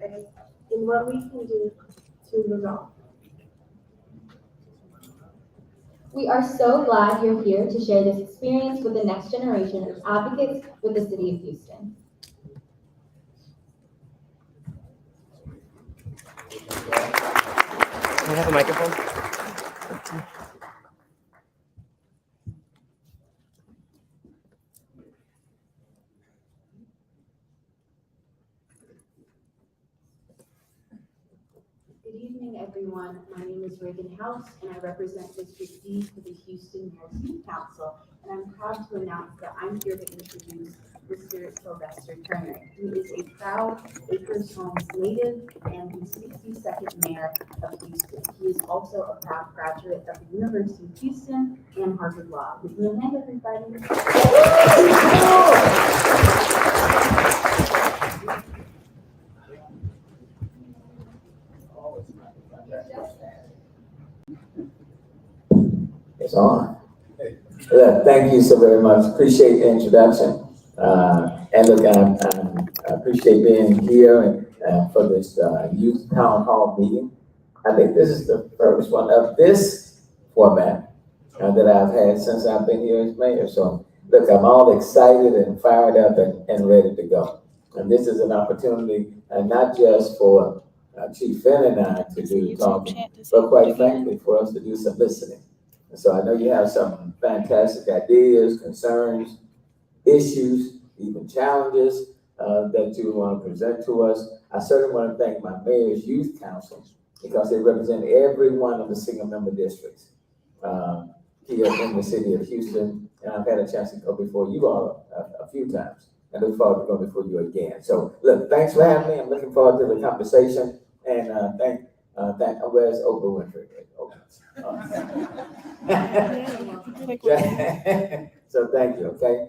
in what we can do to resolve. We are so glad you're here to share this experience with the next generation of advocates with the City of Houston. Can I have a microphone? Good evening, everyone. My name is Reagan House, and I represent District D for the Houston Mayor City Council. And I'm proud to announce that I'm here to introduce Mr. Sylvester Turner. He is a proud Acres Homes native and the 62nd Mayor of Houston. He is also a proud graduate of the University of Houston and Harvard Law. Give me a hand, everybody. It's on. Thank you so very much. Appreciate the introduction. And look, I appreciate being here for this youth town hall meeting. I think this is the first one of this format that I've had since I've been here as mayor. So look, I'm all excited and fired up and ready to go. And this is an opportunity not just for Chief Finn and I to do talking, but quite frankly, for us to do some listening. And so I know you have some fantastic ideas, concerns, issues, even challenges that you want to present to us. I certainly want to thank my Mayor's Youth Council because they represent every one of the single-member districts here in the city of Houston. And I've had a chance to go before you all a few times. I look forward to going before you again. So look, thanks for having me. I'm looking forward to the conversation. And where's Oprah Winfrey? So thank you, okay?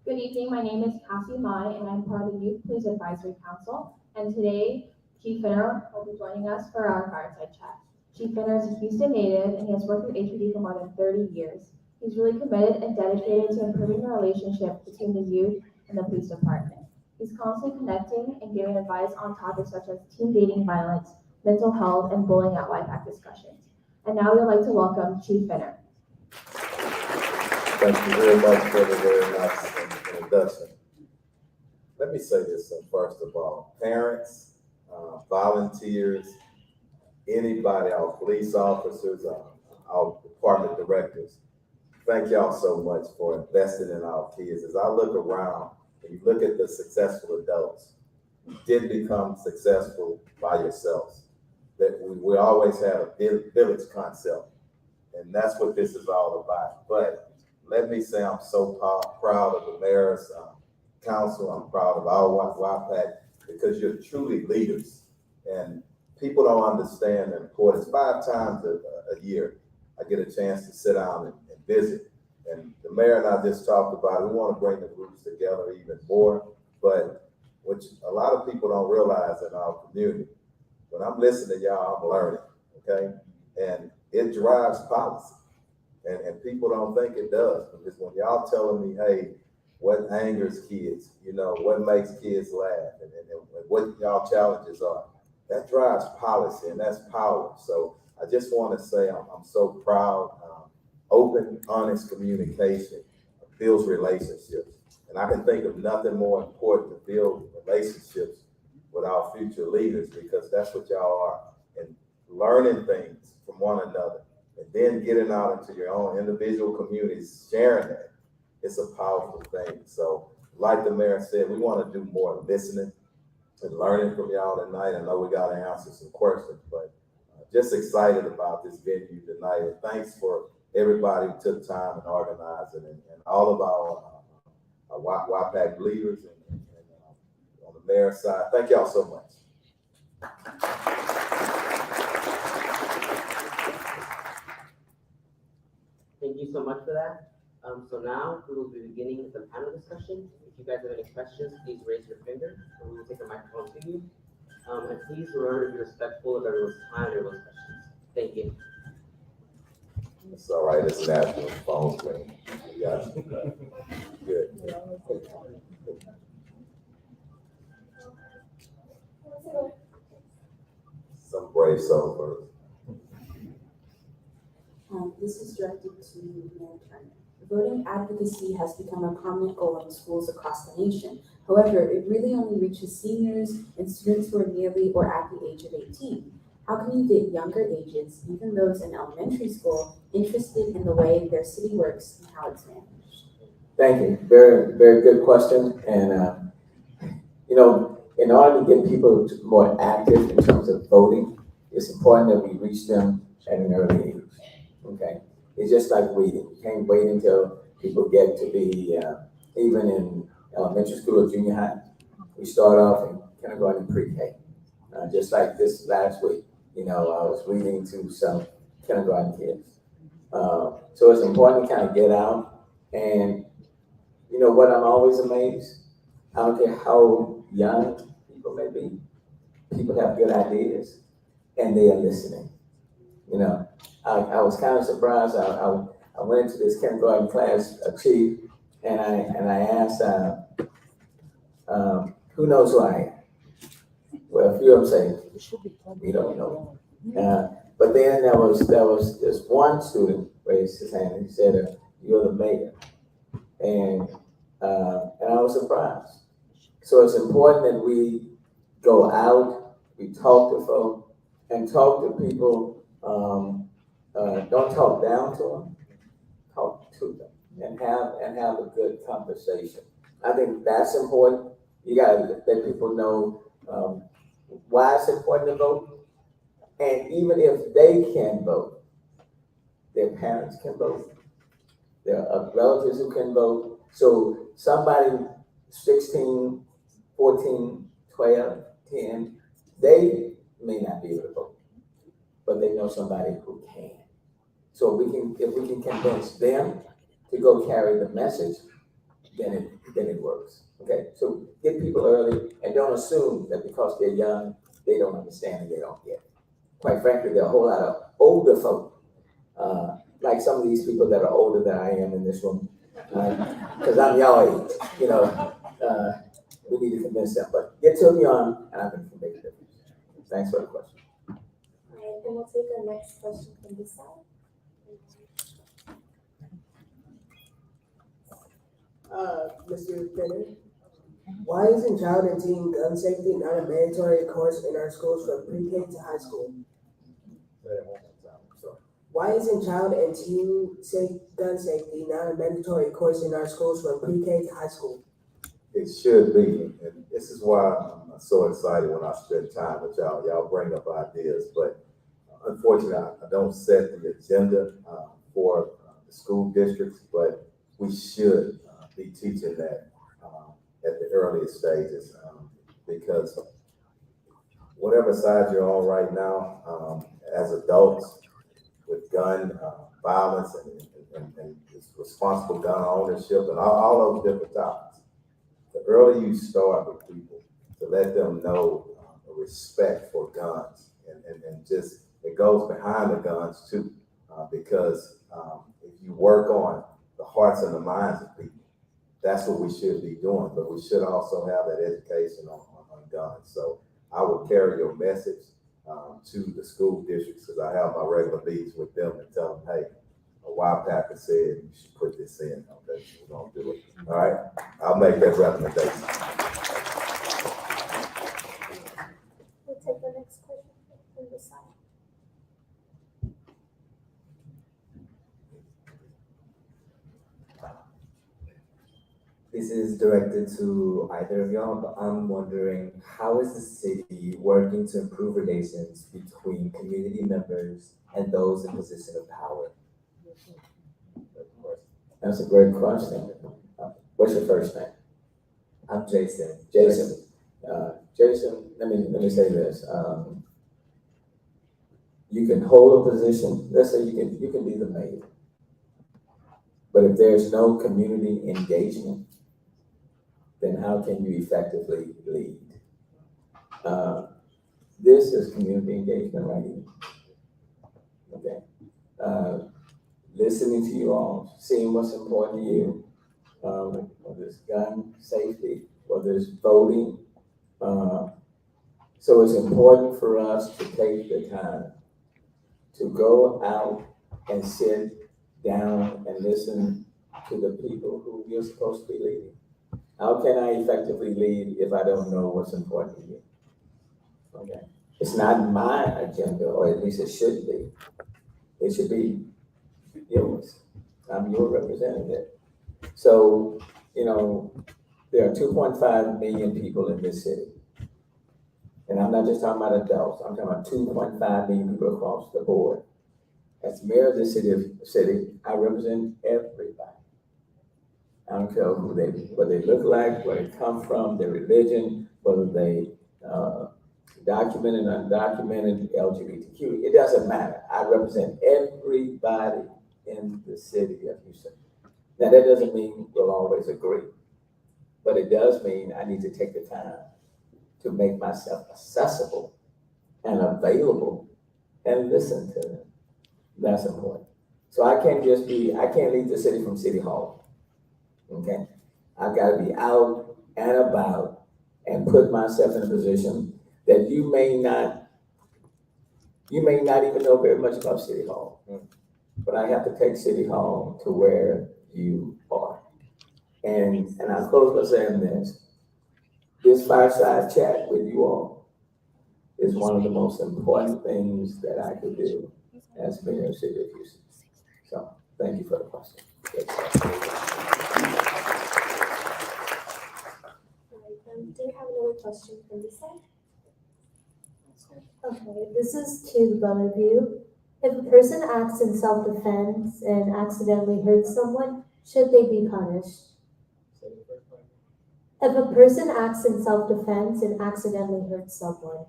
Good evening, my name is Cassie Mai, and I'm part of the Youth Police Advisory Council. And today, Chief Finner will be joining us for our Fireside Chat. Chief Finner is a Houston native, and he has worked with HPD for more than 30 years. He's really committed and dedicated to improving the relationship between the youth and the police department. He's constantly connecting and giving advice on topics such as teen dating violence, mental health, and bullying at Life Act discussions. And now we'd like to welcome Chief Finner. Thank you very much for the very nice introduction. Let me say this first of all. Parents, volunteers, anybody, our police officers, our department directors, thank y'all so much for investing in our kids. As I look around and you look at the successful adults, you didn't become successful by yourselves. That we always had a village concept, and that's what this is all about. But let me say I'm so proud of the mayor's council. I'm proud of our YPAC because you're truly leaders, and people don't understand the importance. 5 times a year, I get a chance to sit down and visit. And the mayor and I just talked about it. We want to bring the groups together even more, but which a lot of people don't realize in our community, when I'm listening to y'all, I'm learning, okay? And it drives policy. And people don't think it does, because when y'all telling me, hey, what angers kids, what makes kids laugh, and what y'all challenges are, that drives policy, and that's power. So I just want to say I'm so proud. Open, honest communication builds relationships. And I can think of nothing more important to build relationships with our future leaders, because that's what y'all are. And learning things from one another, and then getting out into your own individual communities, sharing that, it's a powerful thing. So like the mayor said, we want to do more listening and learning from y'all tonight. I know we got to answer some questions, but just excited about this venue tonight. And thanks for everybody who took time and organized it, and all of our YPAC leaders and on the mayor's side. Thank y'all so much. Thank you so much for that. So now we will be beginning the panel discussion. If you guys have any questions, please raise your finger and we will take a microphone to you. And please remember to be respectful of everyone's time and everyone's questions. Thank you. It's all right, it's natural, phone's ringing. Yeah, good. Some brave soul first. This is directed to Mayor Turner. Voting advocacy has become a prominent goal in schools across the nation. However, it really only reaches seniors and students who are nearly or at the age of 18. How can you get younger ages, even those in elementary school, interested in the way their city works and how it's managed? Thank you. Very, very good question. And, in order to get people more active in terms of voting, it's important that we reach them at an early age. Okay? It's just like reading. You can't wait until people get to be, even in elementary school or junior high. We start off in kindergarten and pre-K. Just like this last week, I was reading to some kindergarten kids. So it's important to kind of get out. And what I'm always amazed, I don't care how young people may be, people have good ideas and they are listening. I was kind of surprised. I went into this kindergarten class, chief, and I asked, who knows who I am? Well, a few of them say, we don't know. But then there was this one student raised his hand and he said, you're the mayor. And I was surprised. So it's important that we go out, we talk to folk, and talk to people. Don't talk down to them, talk to them, and have a good conversation. I think that's important. You gotta let people know why it's important to vote, and even if they can vote, their parents can vote, their relatives who can vote. So somebody 16, 14, 12, 10, they may not be able to vote, but they know somebody who can. So if we can convince them to go carry the message, then it works. Okay, so get people early and don't assume that because they're young, they don't understand and they don't get it. Quite frankly, there are a whole lot of older folk, like some of these people that are older than I am in this room, because I'm y'all age, we need to convince them, but get to them young and I think it can make a difference. Thanks for the question. All right, then we'll take our next question from this side. Mr. Finner, why isn't child and teen gun safety not a mandatory course in our schools from pre-K to high school? Why isn't child and teen gun safety not a mandatory course in our schools from pre-K to high school? It should be, and this is why I'm so excited when I spend time with y'all. Y'all bring up ideas, but unfortunately, I don't set the agenda for the school districts, but we should be teaching that at the earliest stages, because whatever side you're on right now, as adults with gun violence and responsible gun ownership and all those different topics, the earlier you start with people to let them know a respect for guns and just it goes behind the guns too, because if you work on the hearts and the minds of people, that's what we should be doing, but we should also have that education on guns. So I would carry your message to the school districts, because I have my regular meetings with them and tell them, hey, a wild packer said you should put this in. Okay, we're gonna do it. All right, I'll make that recommendation. We'll take the next question from this side. This is directed to either of y'all, but I'm wondering, how is the city working to improve relations between community members and those in position of power? That's a great question. What's your first name? I'm Jason. Jason. Jason, let me say this. You can hold a position. Let's say you can be the mayor, but if there's no community engagement, then how can you effectively lead? This is community engagement right here. Okay. listening to you all, seeing what's important to you, whether it's gun safety, whether it's voting. So it's important for us to take the time to go out and sit down and listen to the people who you're supposed to be leading. How can I effectively lead if I don't know what's important to you? Okay. It's not my agenda, or at least it should be. It should be yours. I'm your representative. So, there are 2.5 million people in this city. And I'm not just talking about adults, I'm talking about 2.5 million people across the board. As mayor of this city, I represent everybody. I don't care what they look like, where they come from, their religion, whether they documented, undocumented, LGBTQ. It doesn't matter. I represent everybody in the city of Houston. Now, that doesn't mean we'll always agree, but it does mean I need to take the time to make myself accessible and available and listen to them. That's important. So I can't lead the city from City Hall. Okay? I've got to be out and about and put myself in a position that you may not even know very much about City Hall. But I have to take City Hall to where you are. And I'll close by saying this fireside chat with you all is one of the most important things that I could do as mayor of the city of Houston. So thank you for the question. Do you have another question from this side? Okay, this is to both of you. If a person acts in self-defense and accidentally hurts someone, should they be punished? If a person acts in self-defense and accidentally hurts someone.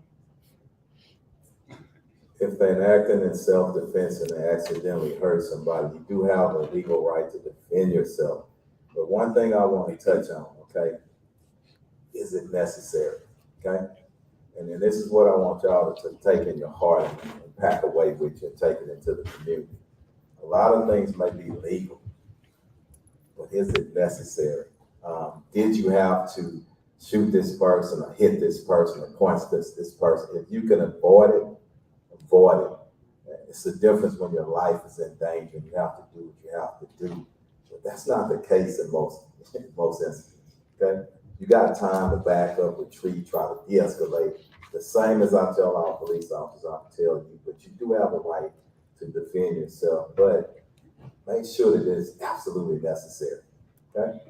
If they're acting in self-defense and they accidentally hurt somebody, you do have a legal right to defend yourself. But one thing I want to touch on, okay, is it necessary, okay? And then this is what I want y'all to take in your heart and pack away with you and take it into the community. A lot of things may be legal, but is it necessary? Did you have to shoot this person or hit this person or punch this person? If you can avoid it, avoid it. It's the difference when your life is in danger and you have to do what you have to do. But that's not the case in most instances, okay? You got time to back up, retreat, try to de-escalate. The same as I tell our police officers, I tell you, but you do have a right to defend yourself, but make sure that it is absolutely necessary, okay?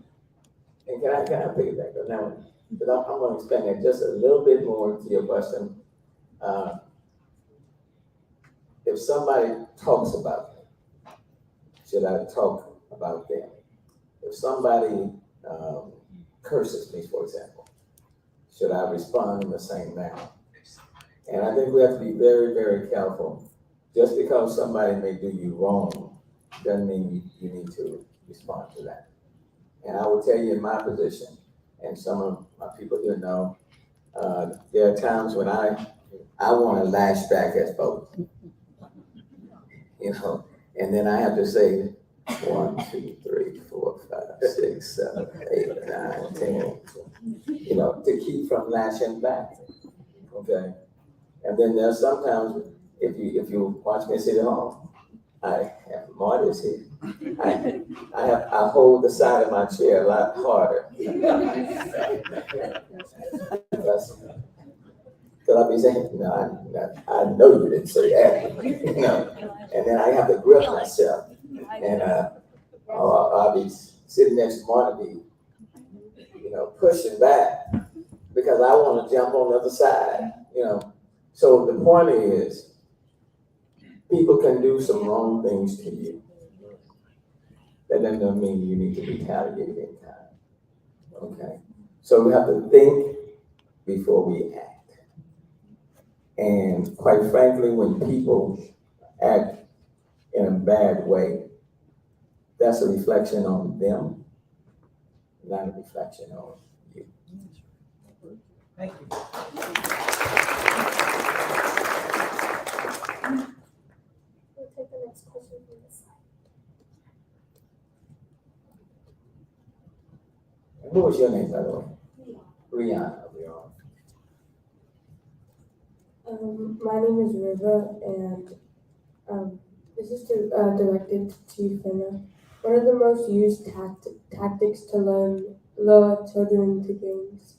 And can I piggyback on that one? But I'm going to expand that just a little bit more to your question. If somebody talks about me, should I talk about them? If somebody curses me, for example, should I respond in the same manner? And I think we have to be very, very careful. Just because somebody may do you wrong doesn't mean you need to respond to that. And I will tell you in my position, and some of my people here know, there are times when I want to lash back at folks, and then I have to say 1, 2, 3, 4, 5, 6, 7, 8, 9, 10, to keep from lashing back. Okay. And then there's sometimes if you watch me at City Hall, I have Marty's here. I hold the side of my chair a lot harder. Because I'll be saying, no, I know you didn't say that. And then I have to grip myself. And I'll be sitting next to Marty, pushing back because I want to jump on the other side, So the point is, people can do some wrong things to you. That doesn't mean you need to retaliate in kind. Okay? So we have to think before we act. And quite frankly, when people act in a bad way, that's a reflection on them, not a reflection on you. Thank you. We'll take the next question from this side. What was your name, by the way? Rihanna. My name is Riva, and this is directed to Chief Finna. What are the most used tactics to lure children to gangs?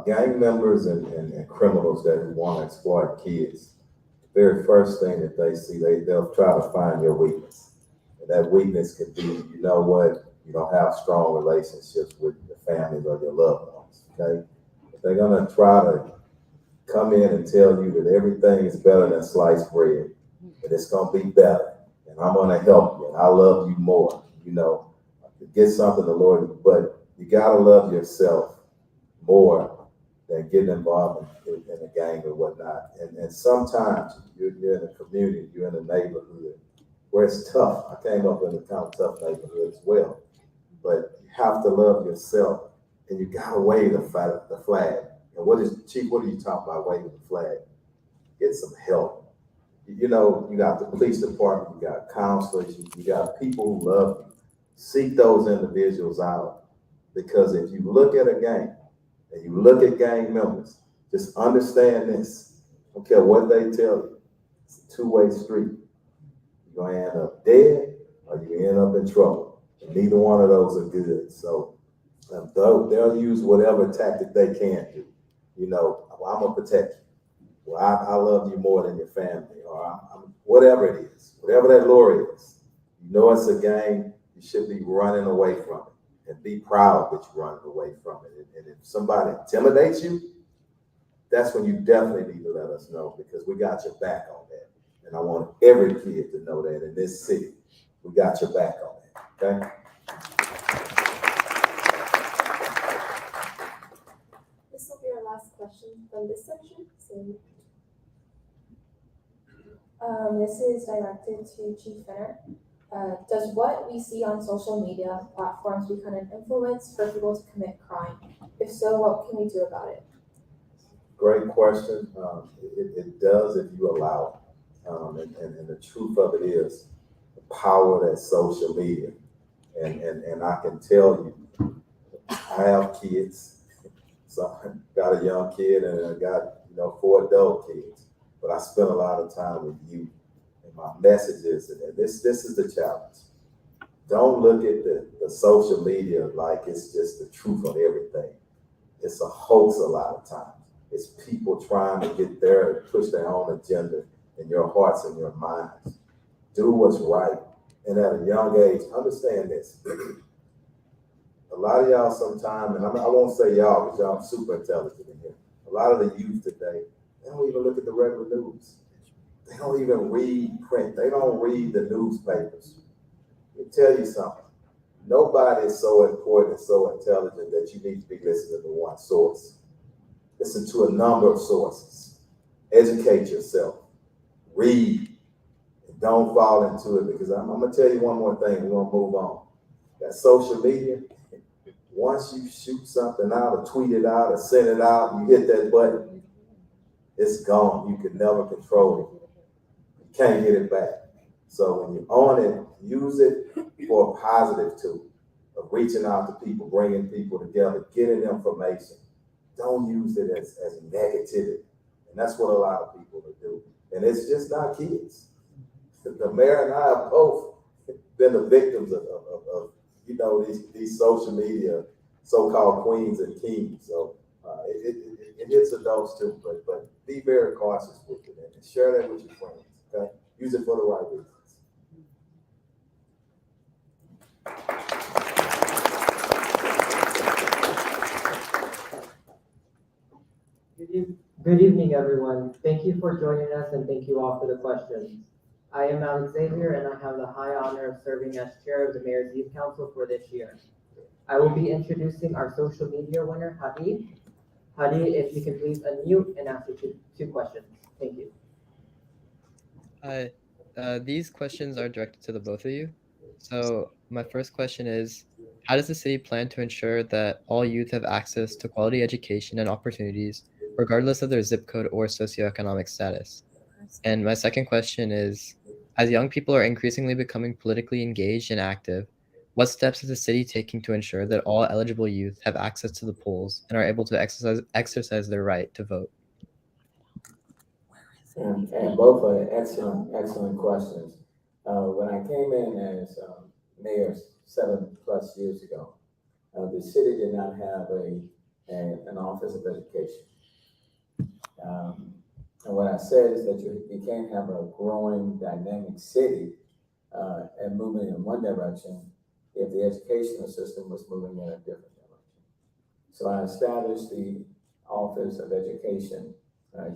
Gang members and criminals that want to exploit kids, the very first thing that they see, they'll try to find your weakness. And that weakness could be, you know what, you don't have strong relationships with your families or your loved ones, okay? If they're gonna try to come in and tell you that everything is better than sliced bread, and it's gonna be better, and I'm gonna help you, and I love you more, you know, get something the Lord, but you gotta love yourself more than getting involved in a gang or whatnot. And sometimes you're in a community, you're in a neighborhood where it's tough. I came up in a kind of tough neighborhood as well. But you have to love yourself, and you gotta wave the flag. And Chief, what are you talking about waving the flag? Get some help. You know, you got the police department, you got counselors, you got people who love you. Seek those individuals out, because if you look at a gang, and you look at gang members, just understand this. I don't care what they tell you. It's a two-way street. You're going to end up dead or you end up in trouble. And neither one of those are good. So they'll use whatever tactic they can do. You know, well, I'm going to protect you. Well, I love you more than your family, or whatever it is, whatever that lure is. You know it's a gang, you should be running away from it. And be proud that you're running away from it. And if somebody intimidates you, that's when you definitely need to let us know, because we got your back on that. And I want every kid to know that in this city, we got your back on that, okay? This will be our last question from this section. So, this is directed to Chief Finner. Does what we see on social media platforms become an influence for people to commit crime? If so, what can we do about it? Great question. It does if you allow it. And the truth of it is the power that social media. And I can tell you, I have kids. So I got a young kid and I got, 4 adult kids. But I spend a lot of time with youth. My message is, and this is the challenge. Don't look at the social media like it's just the truth on everything. It's a hoax a lot of times. It's people trying to push their own agenda in your hearts and your minds. Do what's right. And at a young age, understand this. A lot of y'all sometimes, and I won't say y'all because y'all are super intelligent in here. A lot of the youth today, they don't even look at the regular news. They don't even read print. They don't read the newspapers. Let me tell you something. Nobody is so important and so intelligent that you need to be listening to one source. Listen to a number of sources. Educate yourself. Read. And don't fall into it, because I'm going to tell you one more thing. We're going to move on. That social media, once you shoot something out or tweet it out or send it out, you hit that button, it's gone. You can never control it. Can't get it back. So when you're on it, use it for a positive tool of reaching out to people, bringing people together, getting information. Don't use it as negativity. And that's what a lot of people do. And it's just not kids. The mayor and I have both been the victims of these social media so-called queens and kings. So it hits adults too, but be very cautious with it and share that with your friends. Okay? Use it for the right reasons. Good evening, everyone. Thank you for joining us, and thank you all for the questions. I am Alex Xavier, and I have the high honor of serving as chair of the Mayor's Youth Council for this year. I will be introducing our social media winner, Hadi. Hadi, if you can please unmute and ask your two questions. Thank you. Hi, these questions are directed to the both of you. So my first question is, how does the city plan to ensure that all youth have access to quality education and opportunities, regardless of their zip code or socioeconomic status? And my second question is, as young people are increasingly becoming politically engaged and active, What steps is the city taking to ensure that all eligible youth have access to the polls and are able to exercise their right to vote? And both are excellent questions. When I came in as mayor 7+ years ago, the city did not have an office of education. And what I said is that you can't have a growing, dynamic city and moving in one direction if the educational system was moving in a different direction. So I established the Office of Education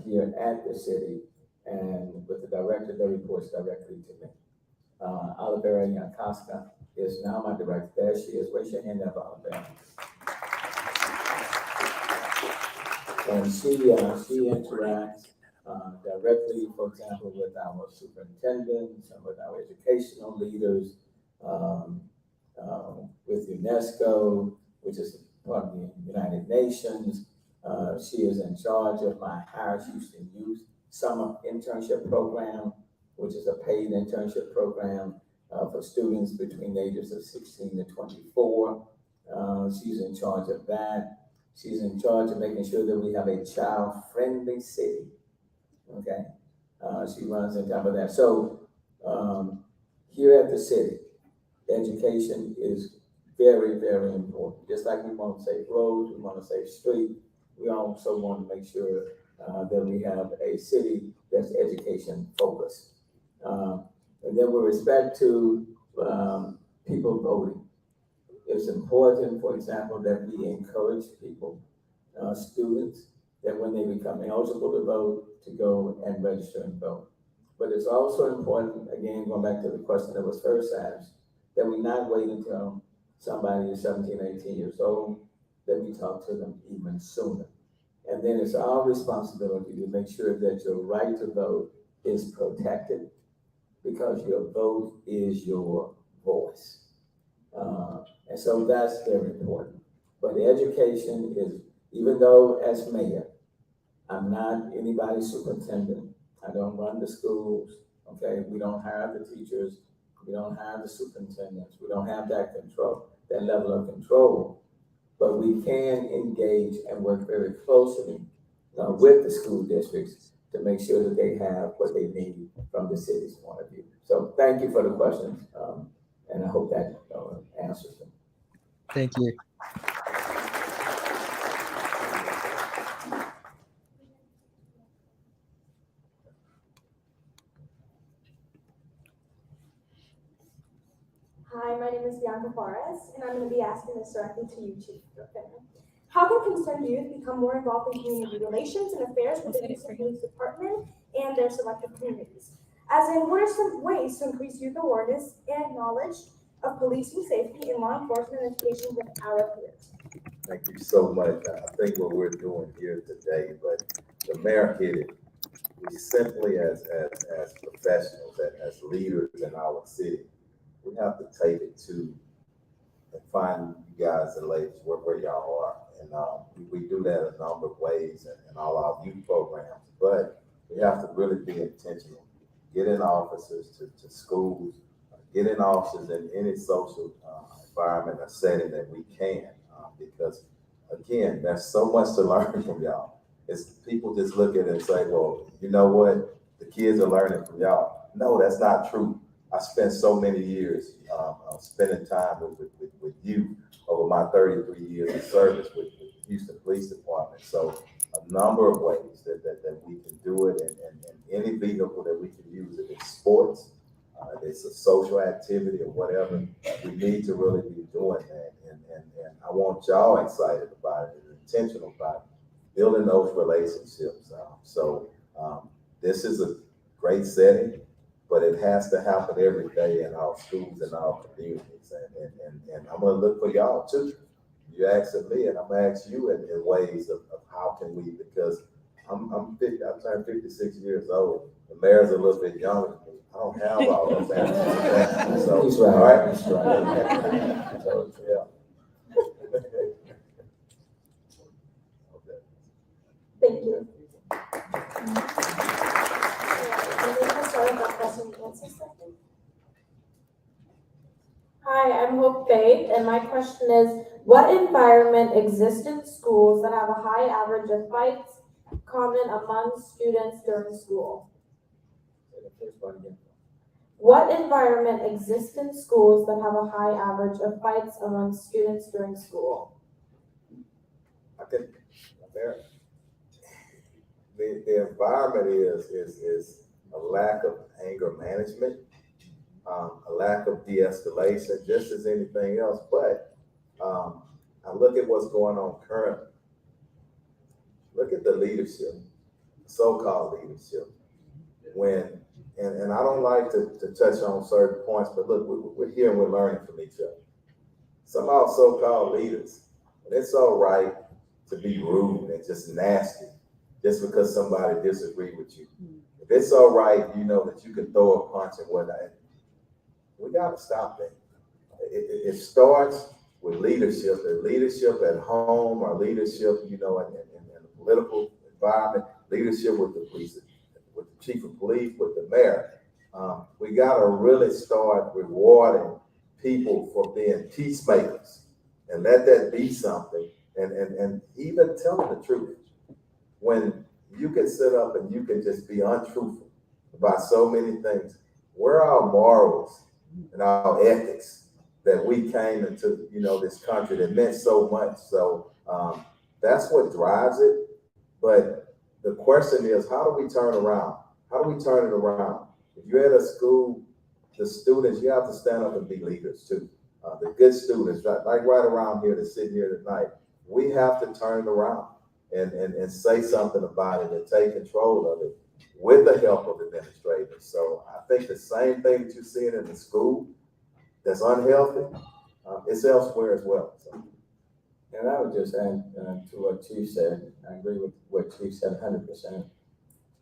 here at the city, and with the director that reports directly to me. Olivera Yakoska is now my director. There she is. Raise your hand up, Olivera. And she interacts directly, for example, with our superintendents and with our educational leaders, with UNESCO, which is part of the United Nations. She is in charge of my Harris Houston Youth Summer Internship Program, which is a paid internship program for students between the ages of 16 to 24. She's in charge of that. She's in charge of making sure that we have a child-friendly city. Okay, she runs on top of that. So here at the city, education is very, very important. Just like we want to save roads, we want to save streets, we also want to make sure that we have a city that's education focused. And then with respect to people voting, it's important, for example, that we encourage people, students, that when they become eligible to vote, to go and register and vote. But it's also important, again, going back to the question that was first asked, that we not wait until somebody is 17, 18 years old, that we talk to them even sooner. And then it's our responsibility to make sure that your right to vote is protected, because your vote is your voice. And so that's very important. But education is, even though as mayor, I'm not anybody's superintendent. I don't run the schools, okay? We don't hire the teachers. We don't hire the superintendents. We don't have that control, that level of control. But we can engage and work very closely with the school districts to make sure that they have what they need from the city's point of view. So thank you for the questions, and I hope that answers them. Thank you. Hi, my name is Bianca Flores, and I'm going to be asking this directly to you, Chief Finner. How can concerned youth become more involved in community relations and affairs with the Houston Police Department and their selective communities? As in, what are some ways to increase youth awareness and knowledge of policing safety and law enforcement education with our peers? Thank you so much. I think what we're doing here today, but the mayor hit it. We simply, as professionals, as leaders in our city, we have to take it to and find you guys and ladies where y'all are. And we do that a number of ways in all our youth programs, but we have to really be intentional. Get in offices to schools, get in offices in any social environment or setting that we can, because again, there's so much to learn from y'all. It's people just look at it and say, well, you know what? The kids are learning from y'all. No, that's not true. I spent so many years spending time with you over my 33 years of service with the Houston Police Department. So a number of ways that we can do it, and any vehicle that we can use, if it's sports, if it's a social activity or whatever, we need to really be doing that. And I want y'all excited about it and intentional about it, building those relationships. This is a great setting, but it has to happen every day in our schools and our communities. And I'm gonna look for y'all too. You asking me, and I'm gonna ask you in ways of how can we, because I'm 50, I turned 56 years old. The mayor's a little bit younger than me. I don't have all those answers. So, He's right. all right? He's right. So, yeah. Thank you. We're going to start with our question and answer session. Hi, I'm Hope Faith, and my question is, what environment exists in schools that have a high average of fights common among students during school? Say the first part again. What environment exists in schools that have a high average of fights among students during school? I think the environment is a lack of anger management, a lack of de-escalation, just as anything else. But I look at what's going on currently. Look at the leadership, so-called leadership. And I don't like to touch on certain points, but look, we're here and we're learning from each other. Some of our so-called leaders, and it's all right to be rude and just nasty, just because somebody disagrees with you. If it's all right, you know that you can throw a punch and whatnot. We gotta stop that. It starts with leadership. The leadership at home, or leadership, in the political environment, leadership with the police, with the chief of police, with the mayor. We gotta really start rewarding people for being peacemakers and let that be something. And even telling the truth. When you can sit up and you can just be untruthful about so many things, where are our morals and our ethics that we came into, this country that meant so much? So that's what drives it. But the question is, how do we turn around? How do we turn it around? If you're at a school, the students, you have to stand up and be leaders too. The good students, like right around here that's sitting here tonight, we have to turn it around and say something about it and take control of it with the help of administrators. So I think the same thing that you're seeing in the school that's unhealthy, it's elsewhere as well. So. And I would just add to what Chief said. I agree with what Chief said 100%.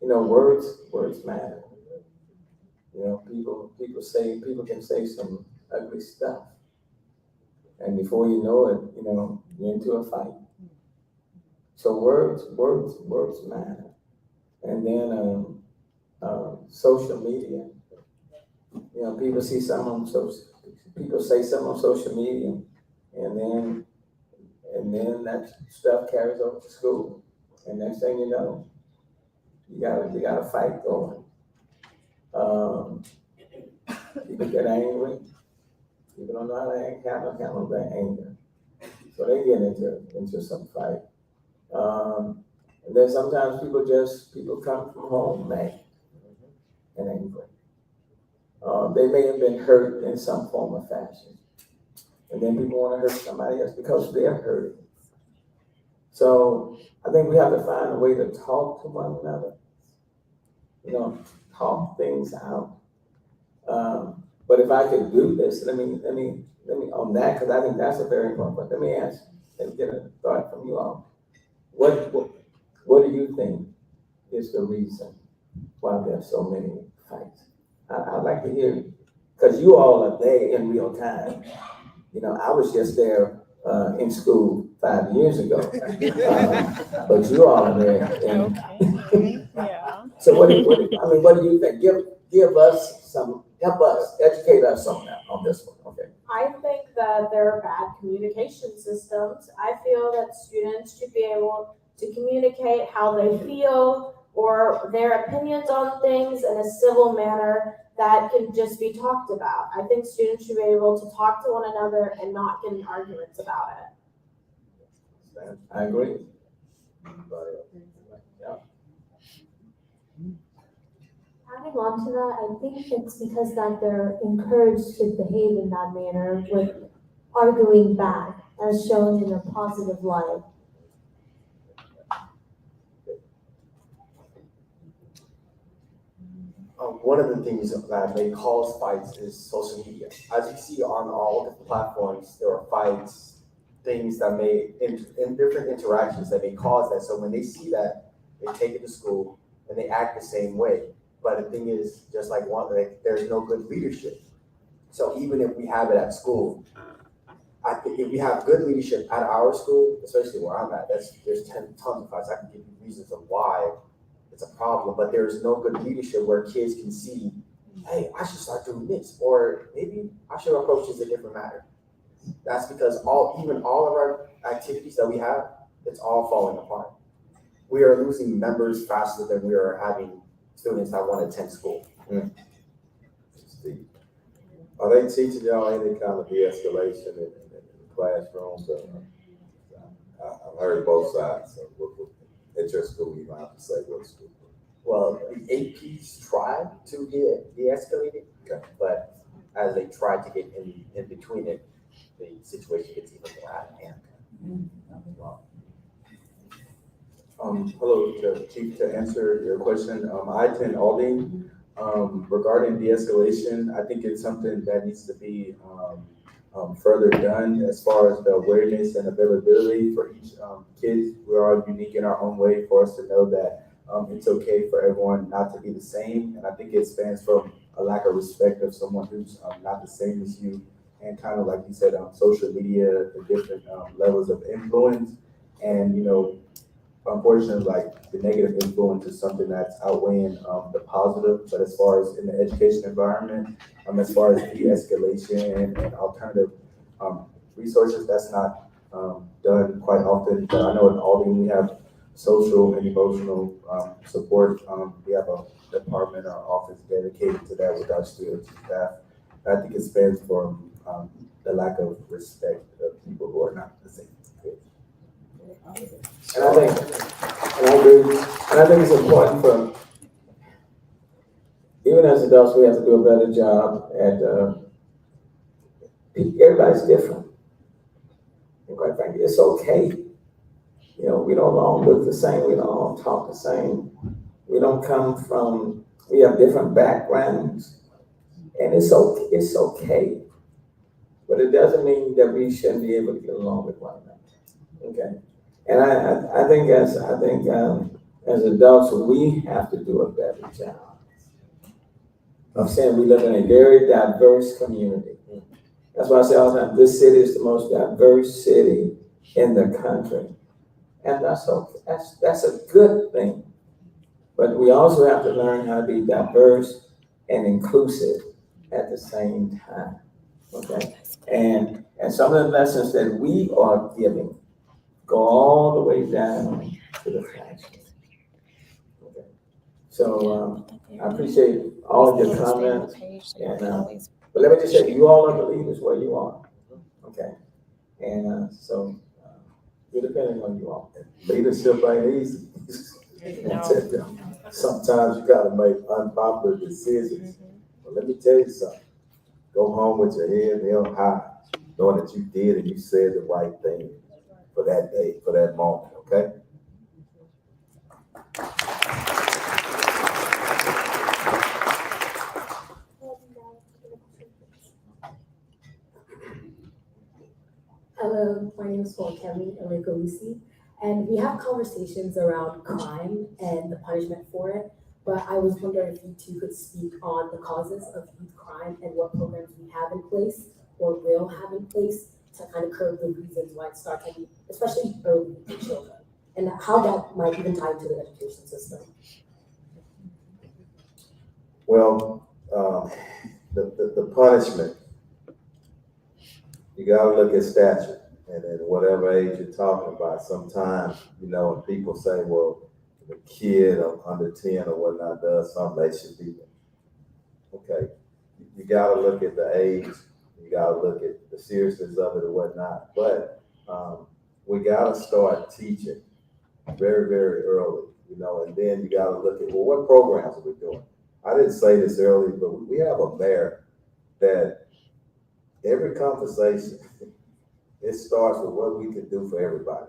Words matter. People can say some ugly stuff. And before you know it, you're into a fight. So words matter. And then social media. People say something on social media, and then that stuff carries over to school. And next thing you know, you got a fight going. People get angry. People don't know how to handle their anger, so they get into some fight. And then sometimes people come from home mad and angry. They may have been hurt in some form or fashion, and then people want to hurt somebody else because they're hurting. So I think we have to find a way to talk to one another. Talk things out. But if I could do this, let me on that, because I think that's a very important point. Let me ask and get a thought from you all. What do you think is the reason why there are so many fights? I'd like to hear, because you all are there in real time. I was just there in school 5 years ago, but you all are there. So what do you think? Give us help us, educate us on this one, okay? I think that there are bad communication systems. I feel that students should be able to communicate how they feel or their opinions on things in a civil manner that can just be talked about. I think students should be able to talk to one another and not get in arguments about it. I agree. Adding on to that, I think it's because that they're encouraged to behave in that manner with arguing back, as shown in a positive light. One of the things that may cause fights is social media. As you see on all different platforms, there are fights, things that may, in different interactions that may cause that. So when they see that, they take it to school and they act the same way. But the thing is, just like there's no good leadership. So even if we have it at school, I think if we have good leadership at our school, especially where I'm at, there's tons of fights. I can give you reasons of why it's a problem, but there's no good leadership where kids can see hey, I should start doing this, or maybe I should approach this a different matter. That's because even all of our activities that we have, it's all falling apart. We are losing members faster than we are having students that want to attend school. Steve, are they teaching y'all any kind of de-escalation in the classrooms? I've heard both sides, so at your school, you might have to say what school. Well, the APs tried to de-escalate it, but as they tried to get in between it, the situation gets even more out of hand. Hello, Chief, to answer your question, I attend Aldine. Regarding de-escalation, I think it's something that needs to be further done as far as the awareness and availability for each kid. We are unique in our own way for us to know that it's okay for everyone not to be the same. And I think it spans from a lack of respect of someone who's not the same as you, and kind of like you said, social media, the different levels of influence. And, unfortunately, like the negative influence is something that's outweighing the positive. But as far as in the education environment, as far as de-escalation and alternative resources, that's not done quite often. But I know in Albany we have social and emotional support. We have a department or office dedicated to that with our students and staff. And I think it spans from the lack of respect of people who are not the same. And I agree, and I think it's important for, even as adults, we have to do a better job at, everybody's different. And quite frankly, it's okay. We don't all look the same, we don't all talk the same. We have different backgrounds, and it's okay. But it doesn't mean that we shouldn't be able to get along with one another, okay? And I think as adults, we have to do a better job of saying we live in a very diverse community. That's why I say all the time, this city is the most diverse city in the country. And that's okay. That's a good thing. But we also have to learn how to be diverse and inclusive at the same time. Okay? And some of the lessons that we are giving go all the way down to the classroom. Okay. So I appreciate all of your comments. And but let me just say, you all are the leaders where you are. Okay. And so we're depending on you all. Leadership ain't easy. Sometimes you gotta make unpopular decisions. But let me tell you something. Go home with your head held high, knowing that you did and you said the right thing for that day, for that moment, okay? Hello, my name is Kelly Elegosi, and we have conversations around crime and the punishment for it, but I was wondering if you two could speak on the causes of youth crime and what programs we have in place or will have in place to kind of curb the reasons why it starts, especially early in children, and how that might even tie into the education system. Well, the punishment, you gotta look at stature and then whatever age you're talking about. Sometimes, when people say, well, the kid under 10 or whatnot does something, they should be, okay. You gotta look at the age, you gotta look at the seriousness of it or whatnot. But we gotta start teaching very, very early, and then you gotta look at, well, what programs are we doing? I didn't say this earlier, but we have a mayor that every conversation, it starts with what we can do for everybody.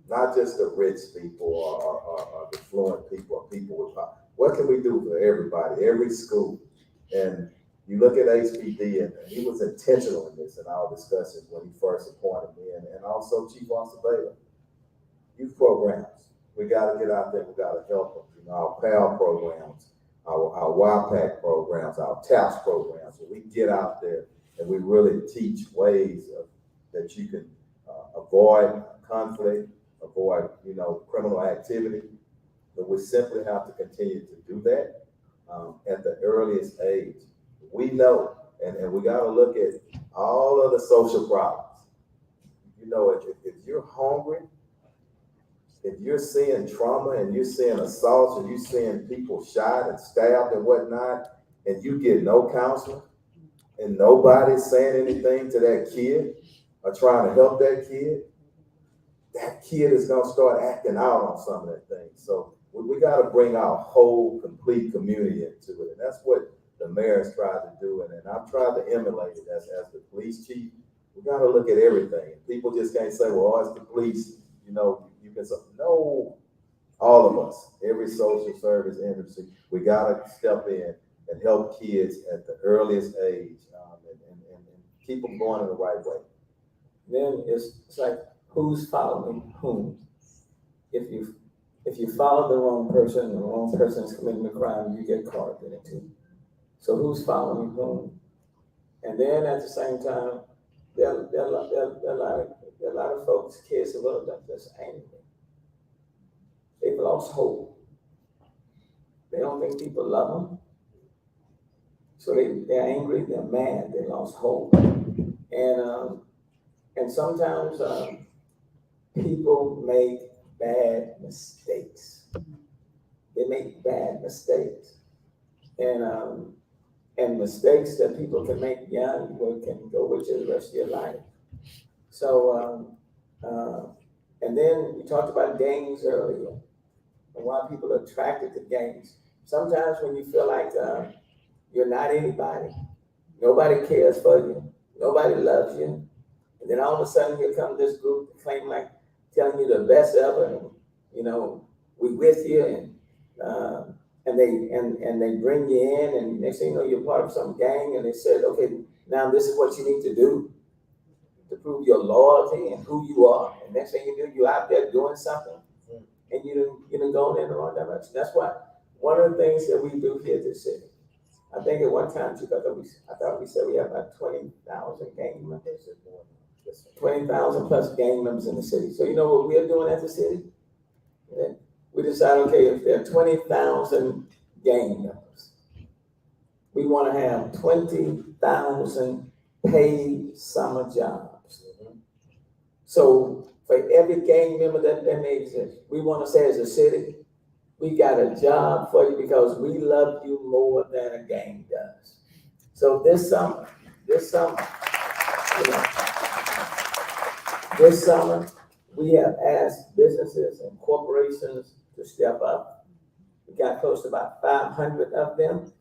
Not just the rich people or the fluent people or people with power. What can we do for everybody, every school? And you look at HPD, and he was intentional in this in our discussions when he first appointed me, and also Chief Osabela. Youth programs, we gotta get out there, we gotta help them. Our PAL programs, our YPAC programs, our TAPS programs, where we get out there and we really teach ways that you can avoid conflict, avoid, criminal activity. But we simply have to continue to do that at the earliest age. we know, and we gotta look at all of the social problems. You know, if you're hungry, if you're seeing trauma and you're seeing assaults and you're seeing people shot and stabbed and whatnot, and you get no counseling, and nobody's saying anything to that kid or trying to help that kid is gonna start acting out on some of that things. So we gotta bring our whole complete community into it. And that's what the mayor has tried to do. And I've tried to emulate it as the police chief. We gotta look at everything. People just can't say, well, it's the police, you know, you can say, no, all of us, every social service industry, we gotta step in and help kids at the earliest age, and keep them going in the right way. Then it's like, who's following whom? If you follow the wrong person, the wrong person is committing a crime, you get caught in it too. So who's following whom? And then at the same time, there are a lot of folks, kids who are just angry. They've lost hope. They don't think people love them. So they're angry, they're mad, they lost hope. And sometimes people make bad mistakes. They make bad mistakes. And mistakes that people can make young can go with you the rest of your life. So, and then we talked about gangs earlier and why people are attracted to gangs. Sometimes when you feel like you're not anybody, nobody cares for you, nobody loves you, and then all of a sudden here comes this group that claim like telling you the best ever, and you know, we with you, and they bring you in, and next thing you know, you're part of some gang, and they said, okay, now this is what you need to do to prove your loyalty and who you are. And next thing you do, you're out there doing something, and you didn't go in the wrong direction. That's why one of the things that we do here at the city, I think at one time, I thought we said we have about 20,000 gang members. 20,000 plus gang members in the city. So you know what we're doing at the city? Yeah. We decided, okay, if there are 20,000 gang members, we want to have 20,000 paid summer jobs. So for every gang member that may exist, we want to say as a city, we got a job for you because we love you more than a gang does. So this summer, we have asked businesses and corporations to step up. We got close to about 500 of them.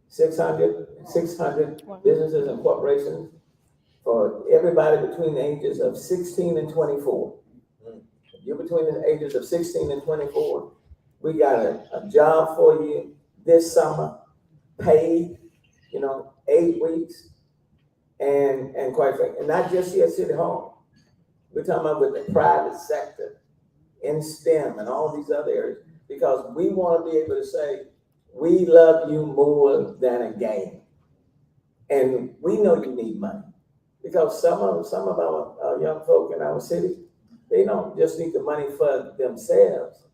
600 businesses and corporations for everybody between the ages of 16 and 24. If you're between the ages of 16 and 24, we got a job for you this summer, paid, 8 weeks. And quite frankly, and not just here at City Hall. We're talking about with the private sector, in STEM and all these other areas, because we want to be able to say, we love you more than a gang. And we know you need money, because some of our young folk in our city, they don't just need the money for themselves.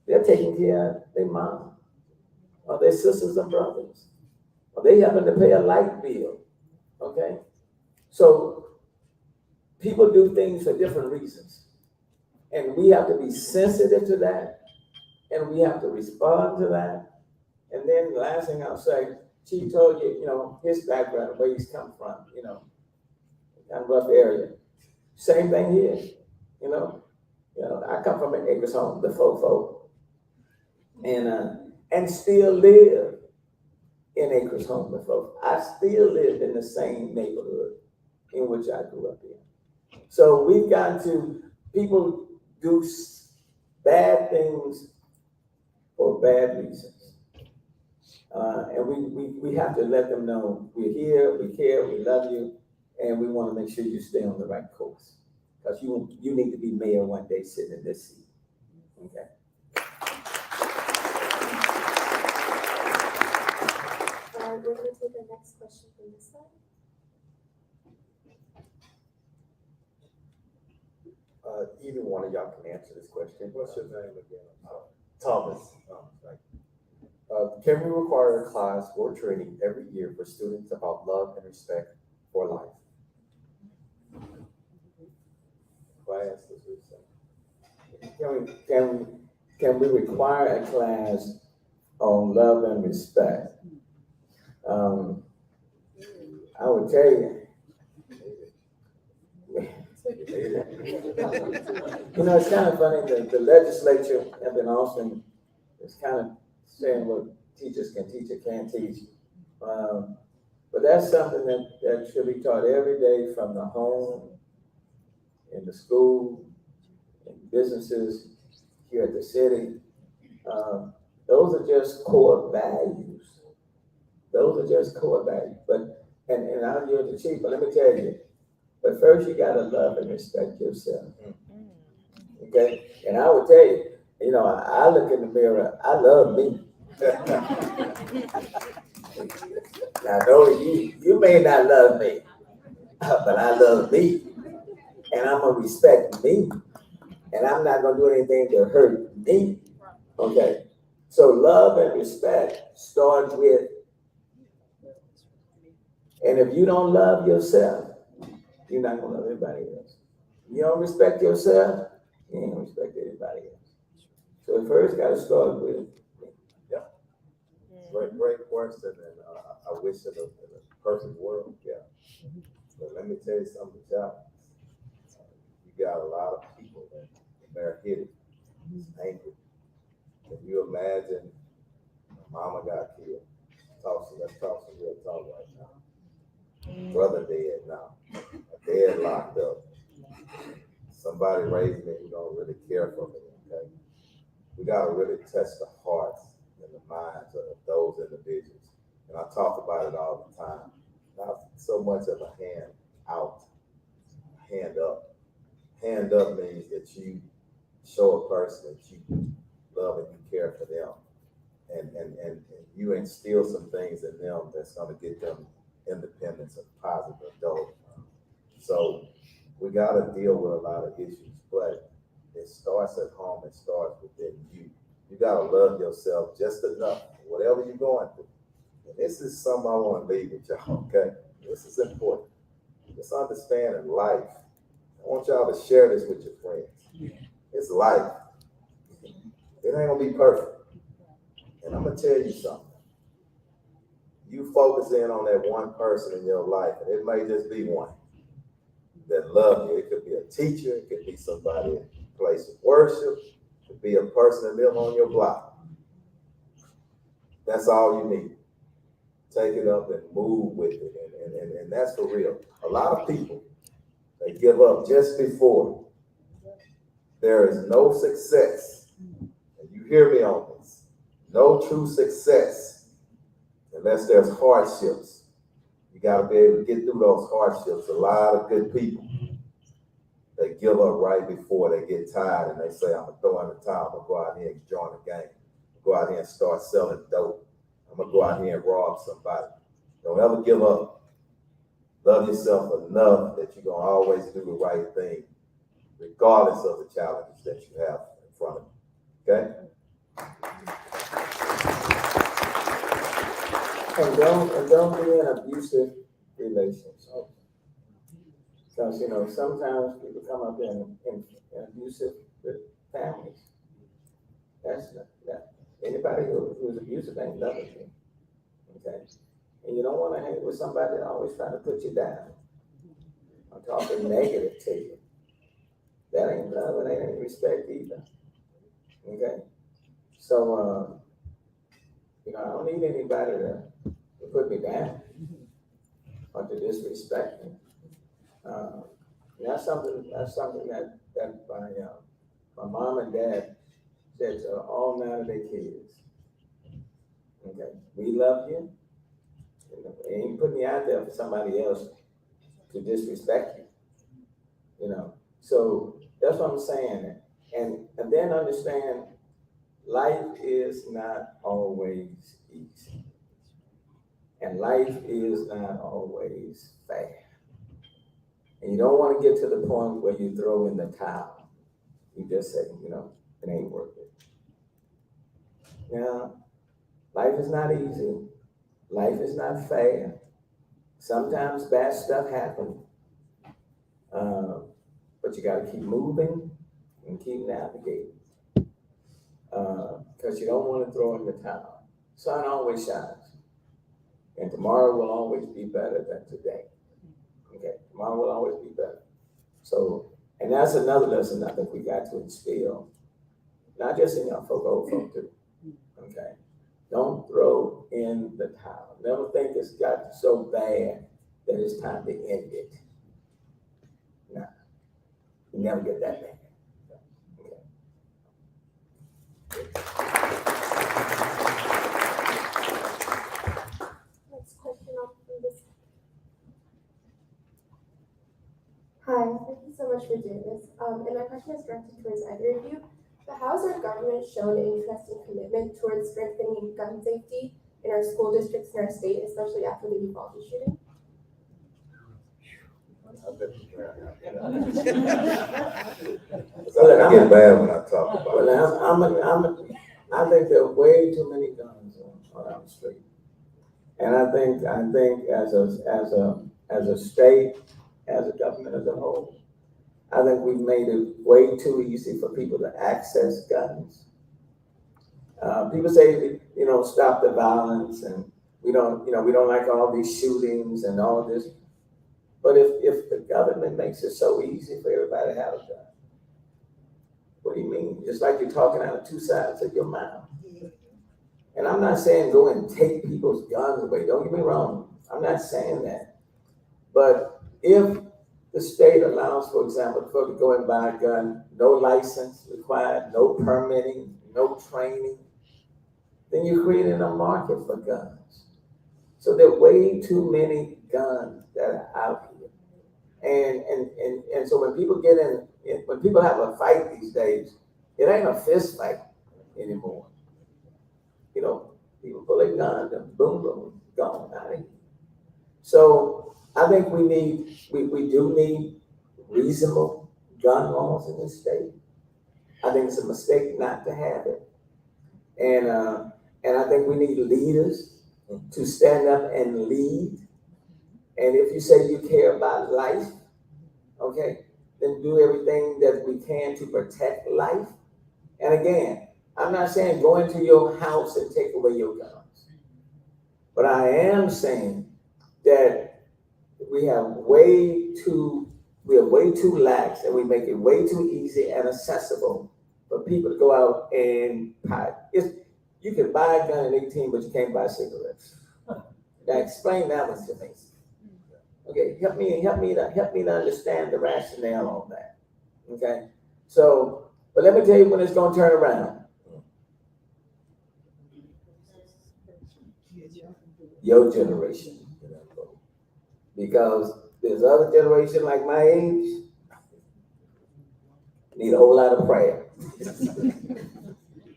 They're taking care of their mom, or their sisters and brothers, or they happen to pay a light bill. Okay? So people do things for different reasons. And we have to be sensitive to that. And we have to respond to that. And then the last thing I'll say, Chief told you, his background, where he's come from, kind of rough area. Same thing here, I come from an Acres home, the Fofo, and still live in Acres home, the Fofo. I still live in the same neighborhood in which I grew up in. So we've got to, people do bad things for bad reasons. And we have to let them know we're here, we care, we love you, and we want to make sure you stay on the right course. Because you need to be mayor one day sitting in this seat. Okay. We're going to take the next question from this side. Either one of y'all can answer this question. What's your name again? Thomas. Can we require a class or training every year for students about love and respect for life? Class, as we say. Can we require a class on love and respect? I would tell you, it's kind of funny that the legislature up in Austin is kind of saying what teachers can teach or can't teach. But that's something that should be taught every day from the home, in the school, in businesses, here at the city. Those are just core values. Those are just core values. And I'll yield to Chief, but let me tell you, but first you gotta love and respect yourself. Okay? And I would tell you, I look in the mirror, I love me. Now, know you may not love me, but I love me. And I'm gonna respect me. And I'm not gonna do anything to hurt me. Okay? So love and respect starts with, and if you don't love yourself, you're not gonna love anybody else. You don't respect yourself, you ain't gonna respect anybody else. So first gotta start with. Yeah. Great question, and I wish in a perfect world, yeah. But let me tell you something, John. You got a lot of people that they're hitting, angry. Can you imagine mama got killed? Let's talk some real talk right now. Brother dead now. Dead locked up. Somebody raised me who don't really care for me, okay? We gotta really touch the hearts and the minds of those individuals. And I talk about it all the time. Not so much of a hand out, hand up. Hand up means that you show a person that you love and you care for them. And you instill some things in them that's gonna get them independence and positive adult. So we gotta deal with a lot of issues, but it starts at home, it starts within you. You gotta love yourself just enough, whatever you're going through. And this is something I wanna leave with y'all, okay? This is important. Just understanding life. I want y'all to share this with your friends. It's life. It ain't gonna be perfect. And I'm gonna tell you something. You focus in on that one person in your life, and it may just be one that love you. It could be a teacher, it could be somebody in a place of worship, it could be a person that lives on your block. That's all you need. Take it up and move with it, and that's for real. A lot of people, they give up just before. There is no success, and you hear me on this, no true success unless there's hardships. You got to be able to get through those hardships. A lot of good people, they give up right before they get tired and they say, I'm going to throw in the towel. I'm going to go out here and join the gang. Go out here and start selling dope. I'm going to go out here and rob somebody. Don't ever give up. Love yourself enough that you're going to always do the right thing, regardless of the challenges that you have in front of you. Okay? And don't be in abusive relations. Because, sometimes people come up in abusive families. That's not, anybody who's abusive ain't loving you. Okay? And you don't want to hang with somebody that always trying to put you down. I'm talking negative to you. That ain't love and that ain't respect either. Okay? So, I don't need anybody to put me down or to disrespect me. That's something that my mom and dad said to all 9 of their kids. Okay, we love you. We ain't putting you out there for somebody else to disrespect you. So that's what I'm saying. And then understand life is not always easy. And life is not always fair. And you don't want to get to the point where you throw in the towel. You just say, it ain't worth it. Now, Life is not easy. Life is not fair. Sometimes bad stuff happens. But you gotta keep moving and keep navigating. Because you don't want to throw in the towel. Sun always shines. And tomorrow will always be better than today. Okay, tomorrow will always be better. So, and that's another lesson I think we got to instill, not just in young folk, old folk too. Okay, don't throw in the towel. Never think it's got so bad that it's time to end it. Nah, you never get that bad. Next question off from this. Hi, thank you so much for doing this. And my question is directed towards either of you. But how has our government shown interest and commitment towards strengthening gun safety in our school districts and our state, especially after the Uvalde shooting? I get bad when I talk about it. Well, I think there are way too many guns on our street. And I think as a state, as a government as a whole, I think we've made it way too easy for people to access guns. People say, stop the violence, and we don't like all these shootings and all this. But if the government makes it so easy for everybody to have a gun, what do you mean? It's like you're talking out of two sides of your mouth. And I'm not saying go and take people's guns away. Don't get me wrong. I'm not saying that. But if the state allows, for example, for to go and buy a gun, no license required, no permitting, no training, then you're creating a market for guns. So there are way too many guns that are out here. And so when people when people have a fight these days, it ain't a fist fight anymore. People pull a gun and boom, boom, gone out of here. So I think we do need reasonable gun laws in this state. I think it's a mistake not to have it. And I think we need leaders to stand up and lead. And if you say you care about life, okay, then do everything that we can to protect life. And again, I'm not saying go into your house and take away your guns. But I am saying that we are way too lax, and we make it way too easy and accessible for people to go out and buy. You can buy a gun at 18, but you can't buy cigarettes. Now explain that one to me. Okay, help me to understand the rationale on that. Okay, so, but let me tell you when it's going to turn around. Your generation, because there's other generation like my age need a whole lot of prayer.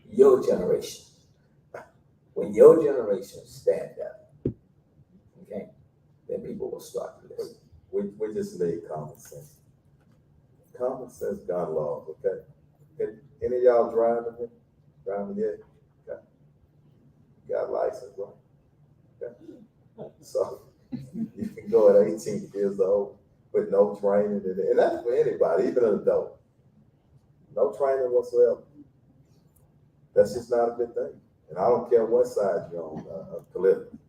Your generation, when your generation stand up, okay, then people will start to listen. We just need common sense. Common sense gun laws, okay? Any of y'all driving yet? Okay. Got a license, right? Okay. So you can go at 18 years old with no training, and that's for anybody, even an adult. No training whatsoever. That's just not a good thing. And I don't care what side you're on, political.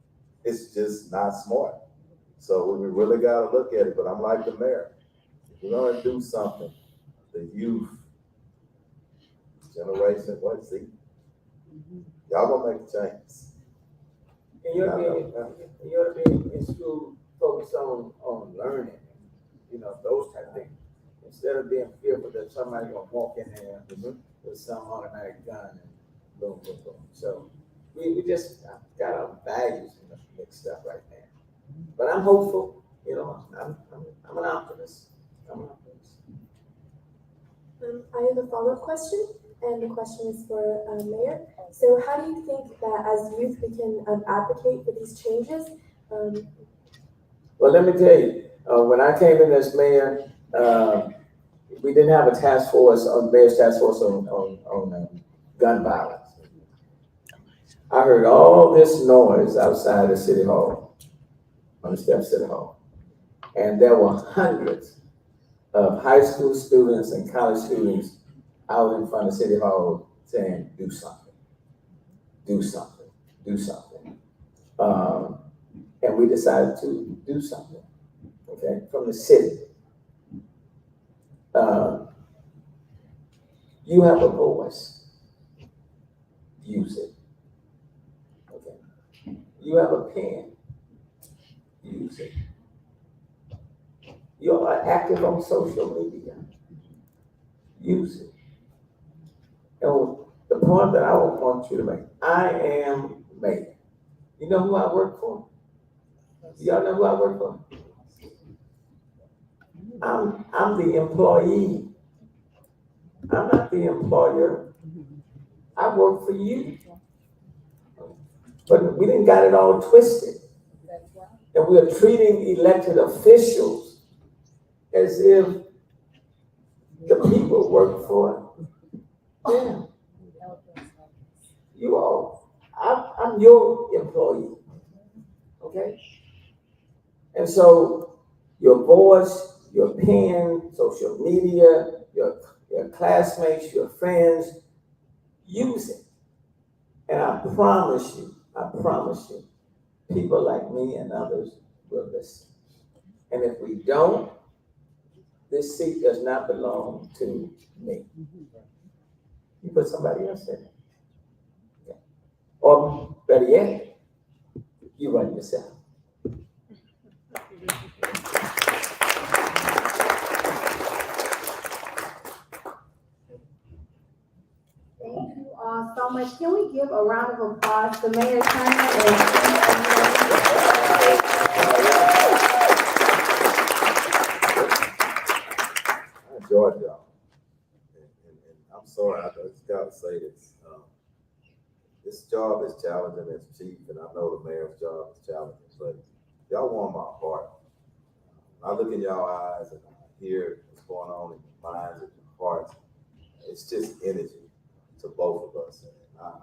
It's just not smart. So we really got to look at it. But I'm like the mayor. If we're going to do something, the youth generation, y'all going to make a change. And you ought to be in school focused on learning, those type of things. Instead of being fearful that somebody's going to walk in there with some automatic gun and boom, boom, boom. So we just got our values mixed up right now. But I'm hopeful, I'm an optimist. I have a follow-up question, and the question is for Mayor. So how do you think that as youth we can advocate for these changes? Well, let me tell you, when I came in as mayor, we didn't have a mayor's task force on gun violence. I heard all this noise outside the city hall, on the steps of City Hall. And there were hundreds of high school students and college students out in front of City Hall saying, do something, do something, do something. And we decided to do something, okay, from the city. You have a voice, use it, okay. You have a pen, use it. You are active on social media, use it. And the point that I want you to make, I am mayor. You know who I work for? Y'all know who I work for? I'm the employee. I'm not the employer. I work for you. But we didn't got it all twisted. And we are treating elected officials as if the people work for them. You all, I'm your employee, okay? And so your voice, your pen, social media, your classmates, your friends, use it. And I promise you, people like me and others will listen. And if we don't, this seat does not belong to me. You put somebody else in it. Yeah. Or better yet, you run yourself. Thank you all so much. Can we give a round of applause to Mayor Turner and I enjoyed y'all. And I'm sorry, I just gotta say this. This job is challenging as chief, and I know the mayor's job is challenging, but y'all warm my heart. I look in y'all eyes and I hear what's going on in your minds and your hearts. It's just energy to both of us. And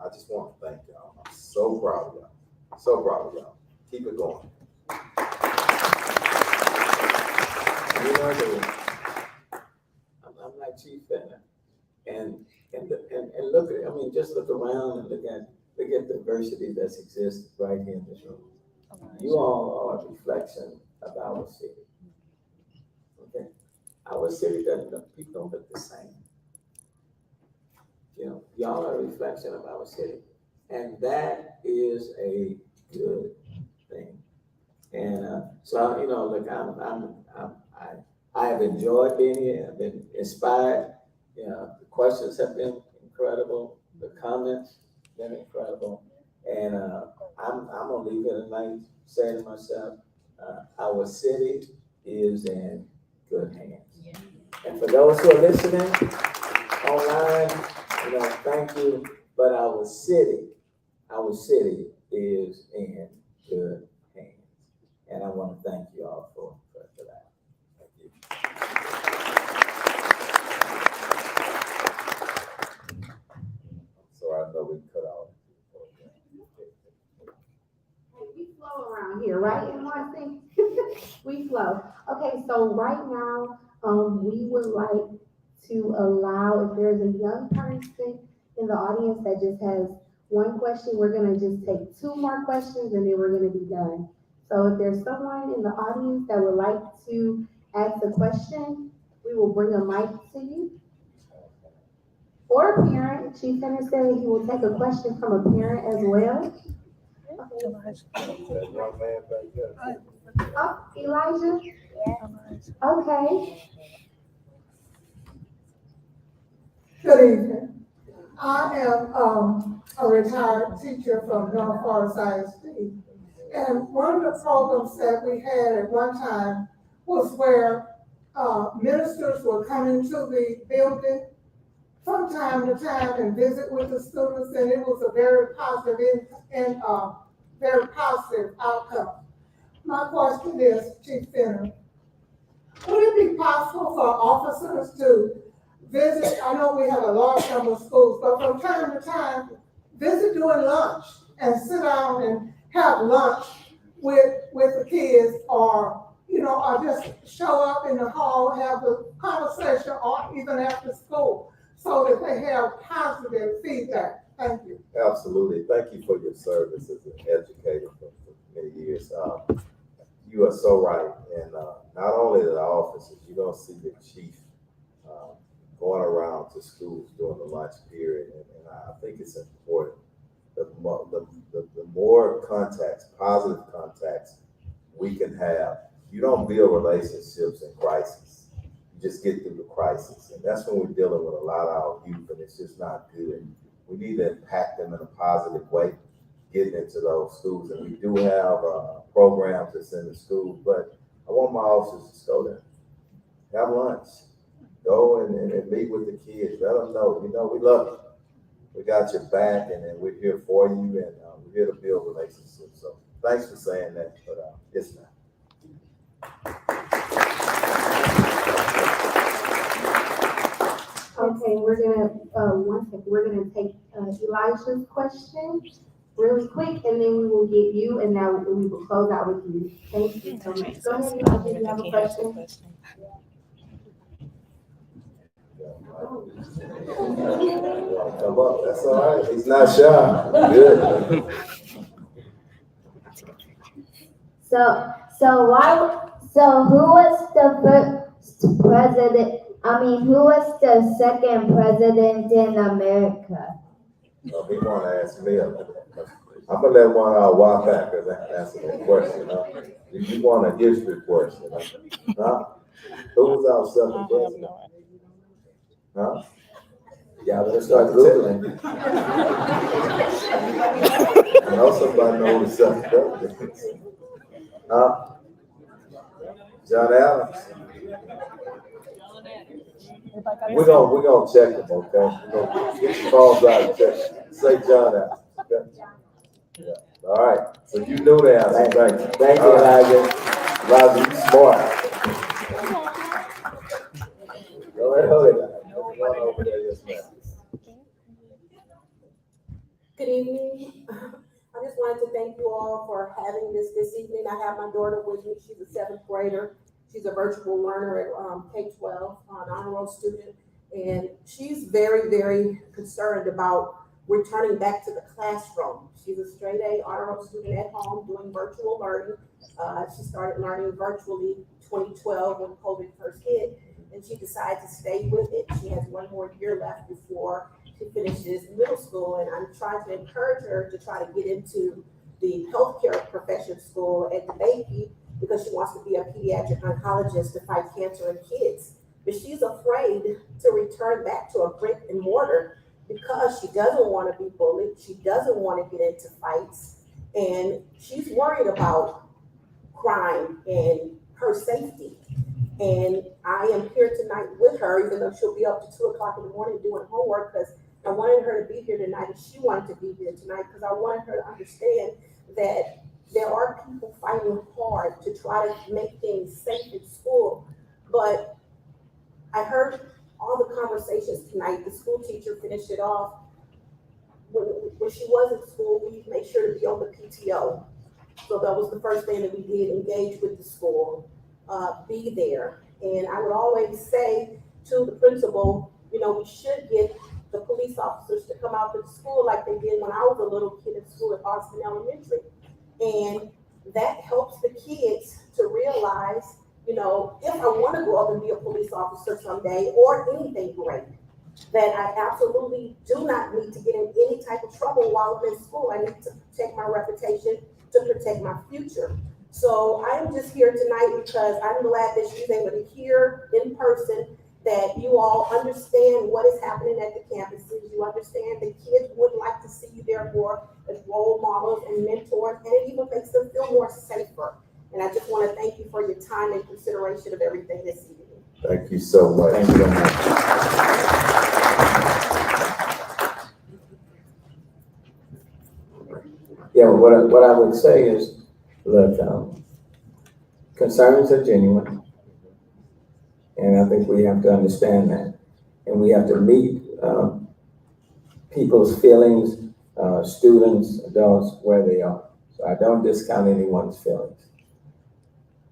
I just want to thank y'all. I'm so proud of y'all. So proud of y'all. Keep it going. You know, I'm like Chief Fenner. And look at, I mean, just look around and look at the diversity that's exists right here in this room. You all are a reflection of our city. Okay? Our city doesn't look, people don't look the same. You know, y'all are a reflection of our city. And that is a good thing. And so, you know, look, I have enjoyed being here. I've been inspired. You know, the questions have been incredible. The comments have been incredible. And I'm gonna leave it tonight saying to myself, our city is in good hands. And for those who are listening online, you know, thank you. But our city is in good hands. And I want to thank you all for that. Thank you. So I know we cut out. we flow around here, right? And one thing, we flow. Okay, so right now, we would like to allow, if there's a young person in the audience that just has one question, we're gonna just take two more questions and then we're gonna be done. So if there's someone in the audience that would like to ask a question, we will bring a mic to you. Or a parent, Chief Fenner said he will take a question from a parent as well. Oh, Elijah? Okay. Good evening. I am a retired teacher from North Fireside State. And one of the problems that we had at one time was where ministers would come into the building from time to time and visit with the students, and it was a very positive very positive outcome. My question is, Chief Fenner, would it be possible for officers to visit? I know we have a large number of schools, but from time to time, visit during lunch and sit down and have lunch with the kids, or, or just show up in the hall, have a conversation, or even after school, so that they have positive feedback. Thank you. Absolutely. Thank you for your service as an educator for many years. You are so right. And not only the officers, you're going to see the chief going around to schools during the lunch period. And I think it's important. The more contacts, positive contacts we can have, you don't build relationships in crisis. You just get through the crisis. And that's when we're dealing with a lot of our youth, and it's just not good. We need to impact them in a positive way, getting into those schools. And we do have programs that's in the schools, but I want my officers to go there, have lunch, go and meet with the kids, let them know, we love you. We got your back, and we're here for you, and we're here to build relationships. So thanks for saying that, but it's not. Okay, we're gonna take Elijah's question really quick, and then we will get you, and now we will close out with you. Thank you so much. Go ahead, Elijah, you have a question? Come up, that's all right. He's not shy. Good. Who was the first president? Who was the second president in America? He want to ask me. I'm gonna let one of our Wapackers answer that question. You want a history question? Huh? Who was our second president? Huh? Yeah, let's start Googling. I know somebody knows the second president. Huh? John Adams. We're gonna check him, okay? We're gonna get your phones out and check. Say John Adams, okay? Yeah. All right. So you knew the answer. Thank you. Thank you, Elijah. Elijah, you smart. Go ahead. Over there, yes, ma'am. Good evening. I just wanted to thank you all for having this evening. I have my daughter with me. She's a 7th grader. She's a virtual learner at K-12, an honor roll student. And she's very, very concerned about returning back to the classroom. She's a straight A honor roll student at home doing virtual learning. She started learning virtually 2012 when COVID first hit, and she decided to stay with it. She has 1 more year left before she finishes middle school, and I'm trying to encourage her to try to get into the healthcare profession school at the Baby because she wants to be a pediatric oncologist to fight cancer in kids. But she's afraid to return back to a brick and mortar because she doesn't want to be bullied. She doesn't want to get into fights, and she's worried about crime and her safety. And I am here tonight with her, even though she'll be up to 2 o'clock in the morning doing homework, because I wanted her to be here tonight, and she wanted to be here tonight, because I wanted her to understand that there are people fighting hard to try to make things safe in school. But I heard all the conversations tonight. The school teacher finished it off. When she was in school, we made sure to be on the PTO. So that was the first thing that we did, engage with the school, be there. And I would always say to the principal, we should get the police officers to come out to the school like they did when I was a little kid at school at Austin Elementary. And that helps the kids to realize, if I want to grow up and be a police officer someday or anything great, that I absolutely do not need to get in any type of trouble while I'm in school. I need to protect my reputation, to protect my future. So I'm just here tonight because I'm glad that she's able to hear in person that you all understand what is happening at the campuses. You understand the kids would like to see you there more as role models and mentors, and it even makes them feel more safer. And I just want to thank you for your time and consideration of everything this evening. Thank you so much. Thank you so much. Yeah, what I would say is, look, concerns are genuine, and I think we have to understand that, and we have to meet people's feelings students, adults, where they are. So I don't discount anyone's feelings.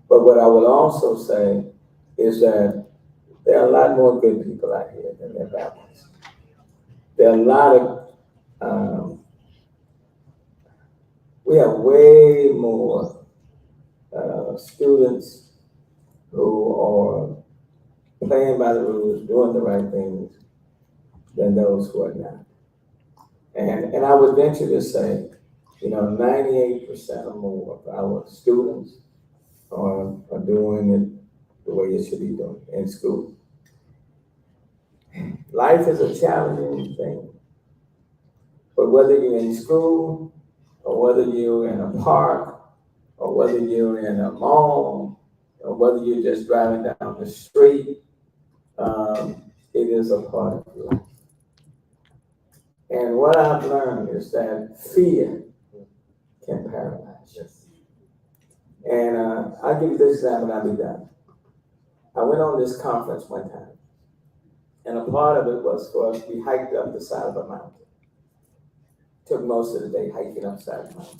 But what I will also say is that there are a lot more good people out here than there are bad ones. There are a lot of, we have way more students who are playing by the rules, doing the right things, than those who are not. And I would venture to say, 98% or more of our students are doing it the way it should be done in school. Life is a challenging thing, but whether you're in school, or whether you're in a park, or whether you're in a mall, or whether you're just driving down the street, it is a part of life. And what I've learned is that fear can paralyze you. And I'll give you this example and I'll be done. I went on this conference one time, and a part of it was for us, we hiked up the side of a mountain. Took most of the day hiking up the side of the mountain.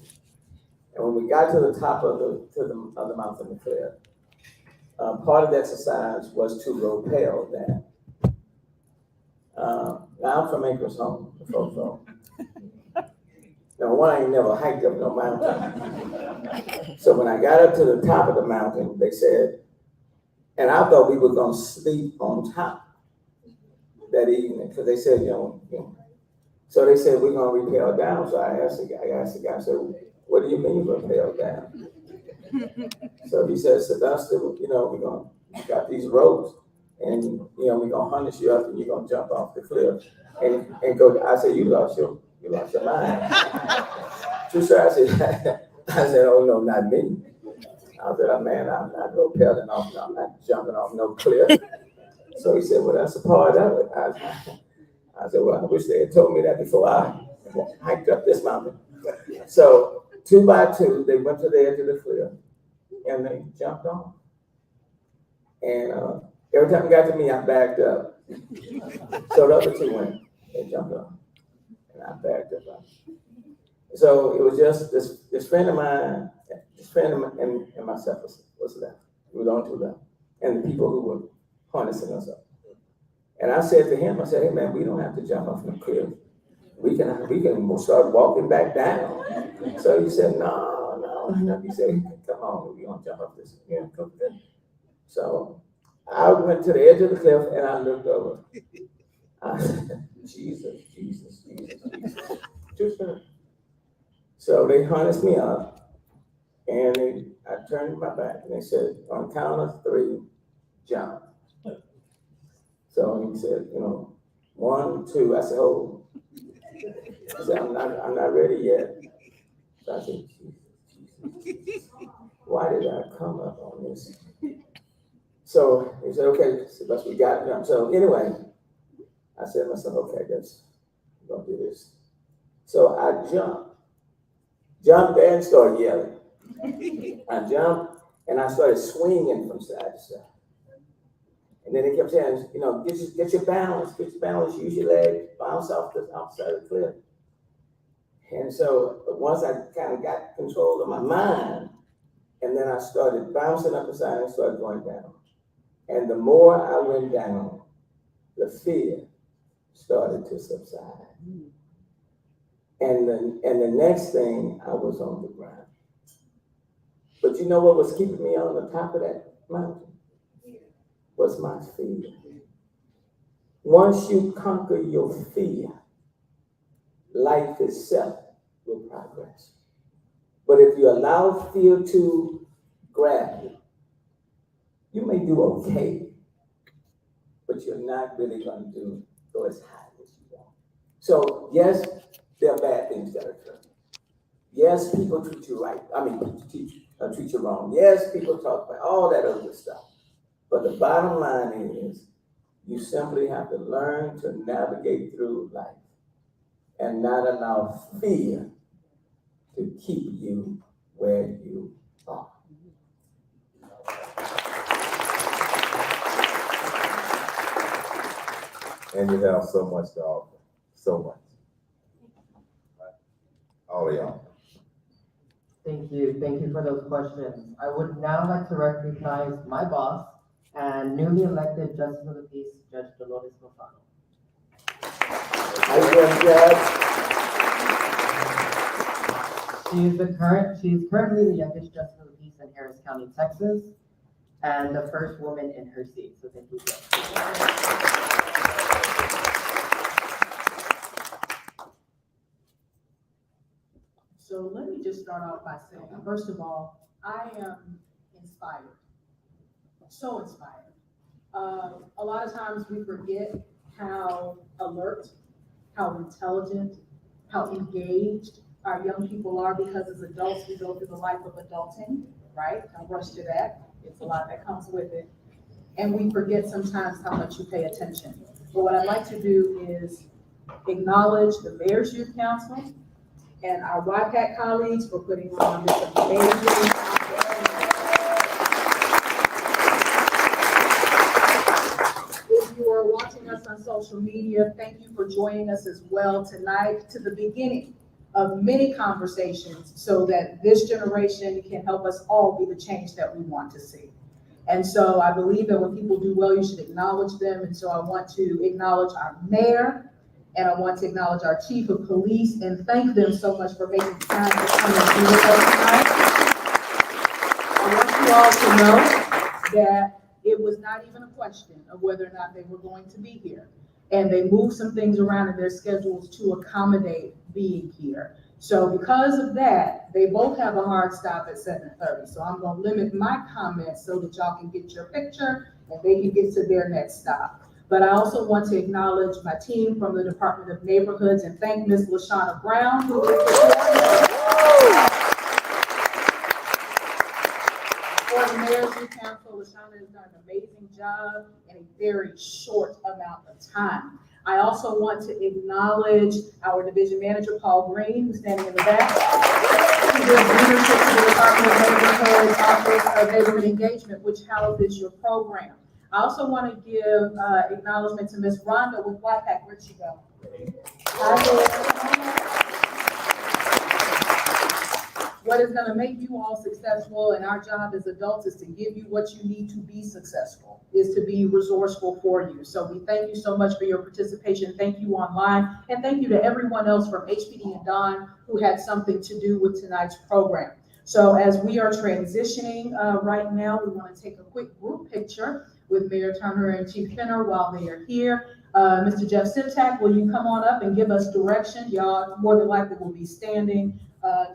And when we got to the top of the mountain, the cliff, part of the exercise was to rappel down. Now I'm from Acres Home, the folks know. Now, one, I ain't never hiked up no mountain. So when I got up to the top of the mountain, they said, and I thought we were gonna sleep on top that evening, because they said, so they said, we're gonna rappel down. So I asked the guy, I said, what do you mean rappel down? So he said, Dustin, we got these ropes, and we're gonna harness you up, and you're gonna jump off the cliff and go. I said, you lost your mind. True, sir. I said, oh no, not me. I said, oh, man, I'm not rappelling off, I'm not jumping off no cliff. So he said, well, that's a part of it. I said, well, I wish they had told me that before I hiked up this mountain. So 2 by 2, they went to the edge of the cliff and they jumped off. And every time it got to me, I backed up. So the other 2 went, they jumped off. And I backed up. So it was just this friend of mine, and myself was left. We were on 2 left. And the people who were harnessing us up. And I said to him, I said, hey man, we don't have to jump off the cliff. We can start walking back down. So he said, no. He said, come on, we're gonna jump off this. So I went to the edge of the cliff and I looked over. I said, Jesus. Too soon. So they harnessed me up and I turned my back and they said, on count of 3, jump. So he said, 1, 2. I said, oh. I said, I'm not ready yet. So I said, Jesus. Why did I come up on this? So he said, okay, so we got it. So anyway, I said to myself, okay, we're gonna do this. So I jumped there and started yelling. I jumped and I started swinging from side to side. And then they kept saying, get your balance, use your legs, bounce off the outside of the cliff. And so once I kind of got control of my mind, and then I started bouncing up the side and started going down. And the more I went down, the fear started to subside. And the next thing, I was on the ground. But you know what was keeping me on the top of that mountain? Was my fear. Once you conquer your fear, life itself will progress. But if you allow fear to grab you, you may do okay, but you're not really going to go as high as you want. So yes, there are bad things that occur. Yes, people treat you right. Treat you wrong. Yes, people talk about all that other stuff. But the bottom line is, you simply have to learn to navigate through life and not allow fear to keep you where you are. And you have so much to offer, so much. you. Thank you for those questions. I would now like to recognize my boss and newly elected Justice of the Peace, Judge Dolores Lozano. How you doing, Judge? She is currently the youngest Justice of the Peace in Harris County, Texas, and the first woman in her seat. So thank you, Judge. So let me just start off by saying, first of all, I am inspired, so inspired. A lot of times we forget how alert, how intelligent, how engaged our young people are, because as adults, we go through the life of adulting, right? Don't rush to that. It's a lot that comes with it. And we forget sometimes how much you pay attention. But what I'd like to do is acknowledge the Mayor's Youth Council and our YPAC colleagues for putting on this amazing. If you are watching us on social media, thank you for joining us as well tonight to the beginning of many conversations so that this generation can help us all be the change that we want to see. And so I believe that when people do well, you should acknowledge them. And so I want to acknowledge our mayor, and I want to acknowledge our chief of police and thank them so much for making time to come and be with us tonight. I want you all to know that it was not even a question of whether or not they were going to be here. And they moved some things around in their schedules to accommodate being here. So because of that, they both have a hard stop at 7:30. So I'm gonna limit my comments so that y'all can get your picture and they can get to their next stop. But I also want to acknowledge my team from the Department of Neighborhoods and thank Ms. LaShawna Brown, who is for the Mayor's Youth Council. LaShawna has done an amazing job in a very short amount of time. I also want to acknowledge our division manager, Paul Green, who's standing in the back. He gives leadership to the Department of Neighborhood Office of Neighborhood Engagement, which houses your program. I also want to give acknowledgement to Ms. Rhonda with YPAC. Where'd she go? What is going to make you all successful, and our job as adults is to give you what you need to be successful, is to be resourceful for you. So we thank you so much for your participation. Thank you online, and thank you to everyone else from HPD and Don who had something to do with tonight's program. So as we are transitioning right now, we want to take a quick group picture with Mayor Turner and Chief Fenner while they are here. Mr. Jeff Siptak, will you come on up and give us direction? Y'all more than likely will be standing.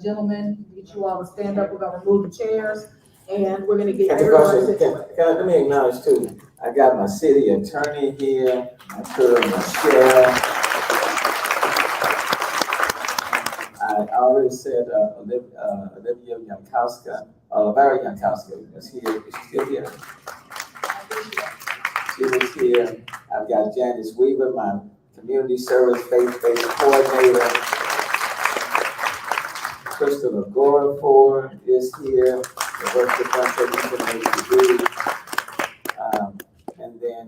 Gentlemen, get you all to stand up. We're gonna remove the chairs and we're gonna get everyone situated. Let me acknowledge too, I got my city attorney here, my girl Michelle. I already said Olivia Yankowska, Lara Yankowska is here. Is she still here? She is here. I've got Janice Weaver, my community service faith-based coordinator. Crystal Agoraford is here. The work the bunch of information. And then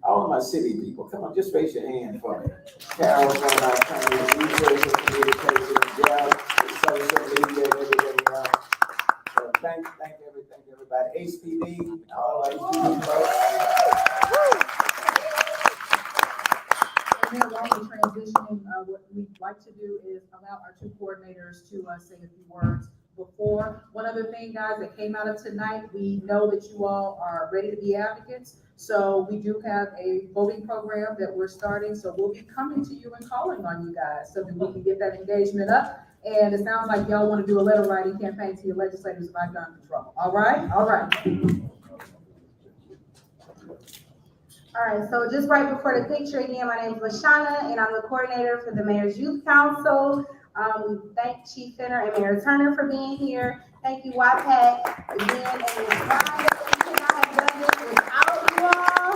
all of my city people, come on, just raise your hand for me. Carol, one of my attorneys, research and communication, Jeff, social media, and everything else. So thank everybody. HPD, all HPD folks. And then while we're transitioning, what we'd like to do is allow our two coordinators to say a few words before. One other thing, guys, that came out of tonight, we know that you all are ready to be advocates. So we do have a voting program that we're starting. So we'll be coming to you and calling on you guys so that we can get that engagement up. And it sounds like y'all want to do a letter writing campaign to your legislators about gun control. All right? All right. All right, so just right before the picture, again, my name is LaShawna, and I'm the coordinator for the Mayor's Youth Council. We thank Chief Fenner and Mayor Turner for being here. Thank you, YPAC, again, and Ms. Rhonda. We could not have done this without you all.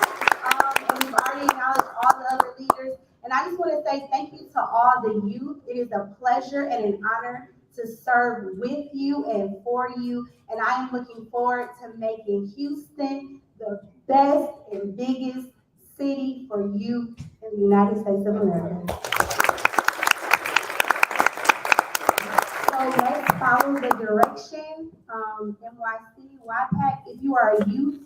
And we've already acknowledged all the other leaders. And I just want to say thank you to all the youth. It is a pleasure and an honor to serve with you and for you. And I am looking forward to making Houston the best and biggest city for you in the United States of America. So let's follow the direction our youth.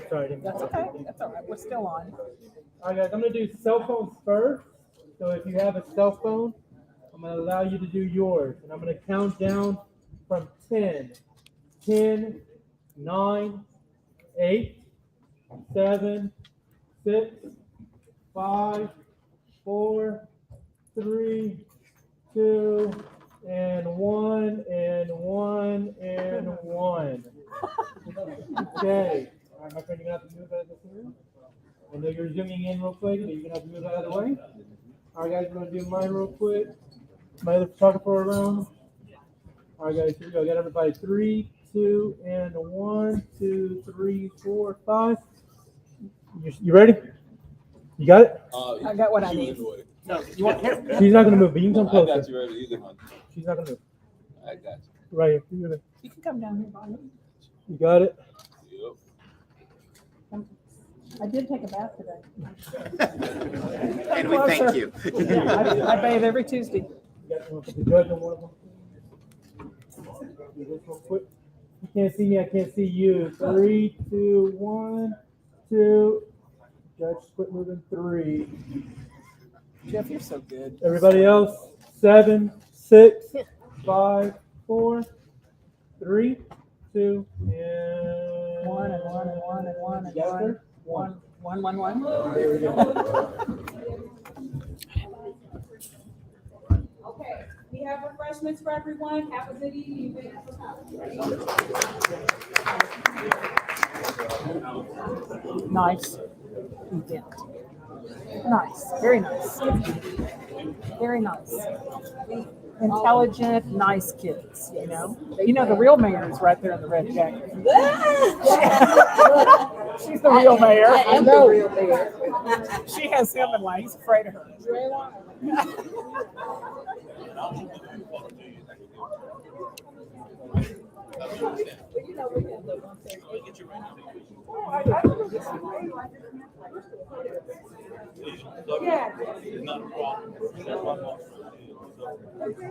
Sorry, that's okay. That's all right. We're still on. All right, guys, I'm gonna do cell phones first. So if you have a cell phone, I'm gonna allow you to do yours, and I'm gonna count down from 10. 10, 9, 8, 7, 6, 5, 4, 3, 2, and 1, and 1, and 1. Okay. All right, my friend, you're gonna have to move out of this room. I know you're zooming in real quick, but you're gonna have to move out of the way. All right, guys, we're gonna do mine real quick. My other photographer around. All right, guys, here we go. I got everybody. 3, 2, and 1, 2, 3, 4, 5. You ready? You got it? I got what I need. No, you want here? She's not gonna move, but you can come closer. I got you right either, honey. She's not gonna move. I got you. Right here. You're gonna- You can come down here, Bonnie. You got it? I did take a bath today. And we thank you. I bathe every Tuesday. You got the judge on one of them. Do this real quick. You can't see me, I can't see you. 3, 2, 1, 2. Judge, quit moving. 3. Jeff, you're so good. Everybody else, 7, 6, 5, 4, 3, 2, and 1 and 1 and 1 and 1 and 1. 1, 1, 1, 1. There we go. Okay, we have refreshments for everyone. Have a good evening. Nice event. Nice, very nice. Very nice. Intelligent, nice kids, you know? You know, the real mayor is right there in the red jacket. She's the real mayor. I am the real mayor. She has him in line. He's afraid of her. Yeah.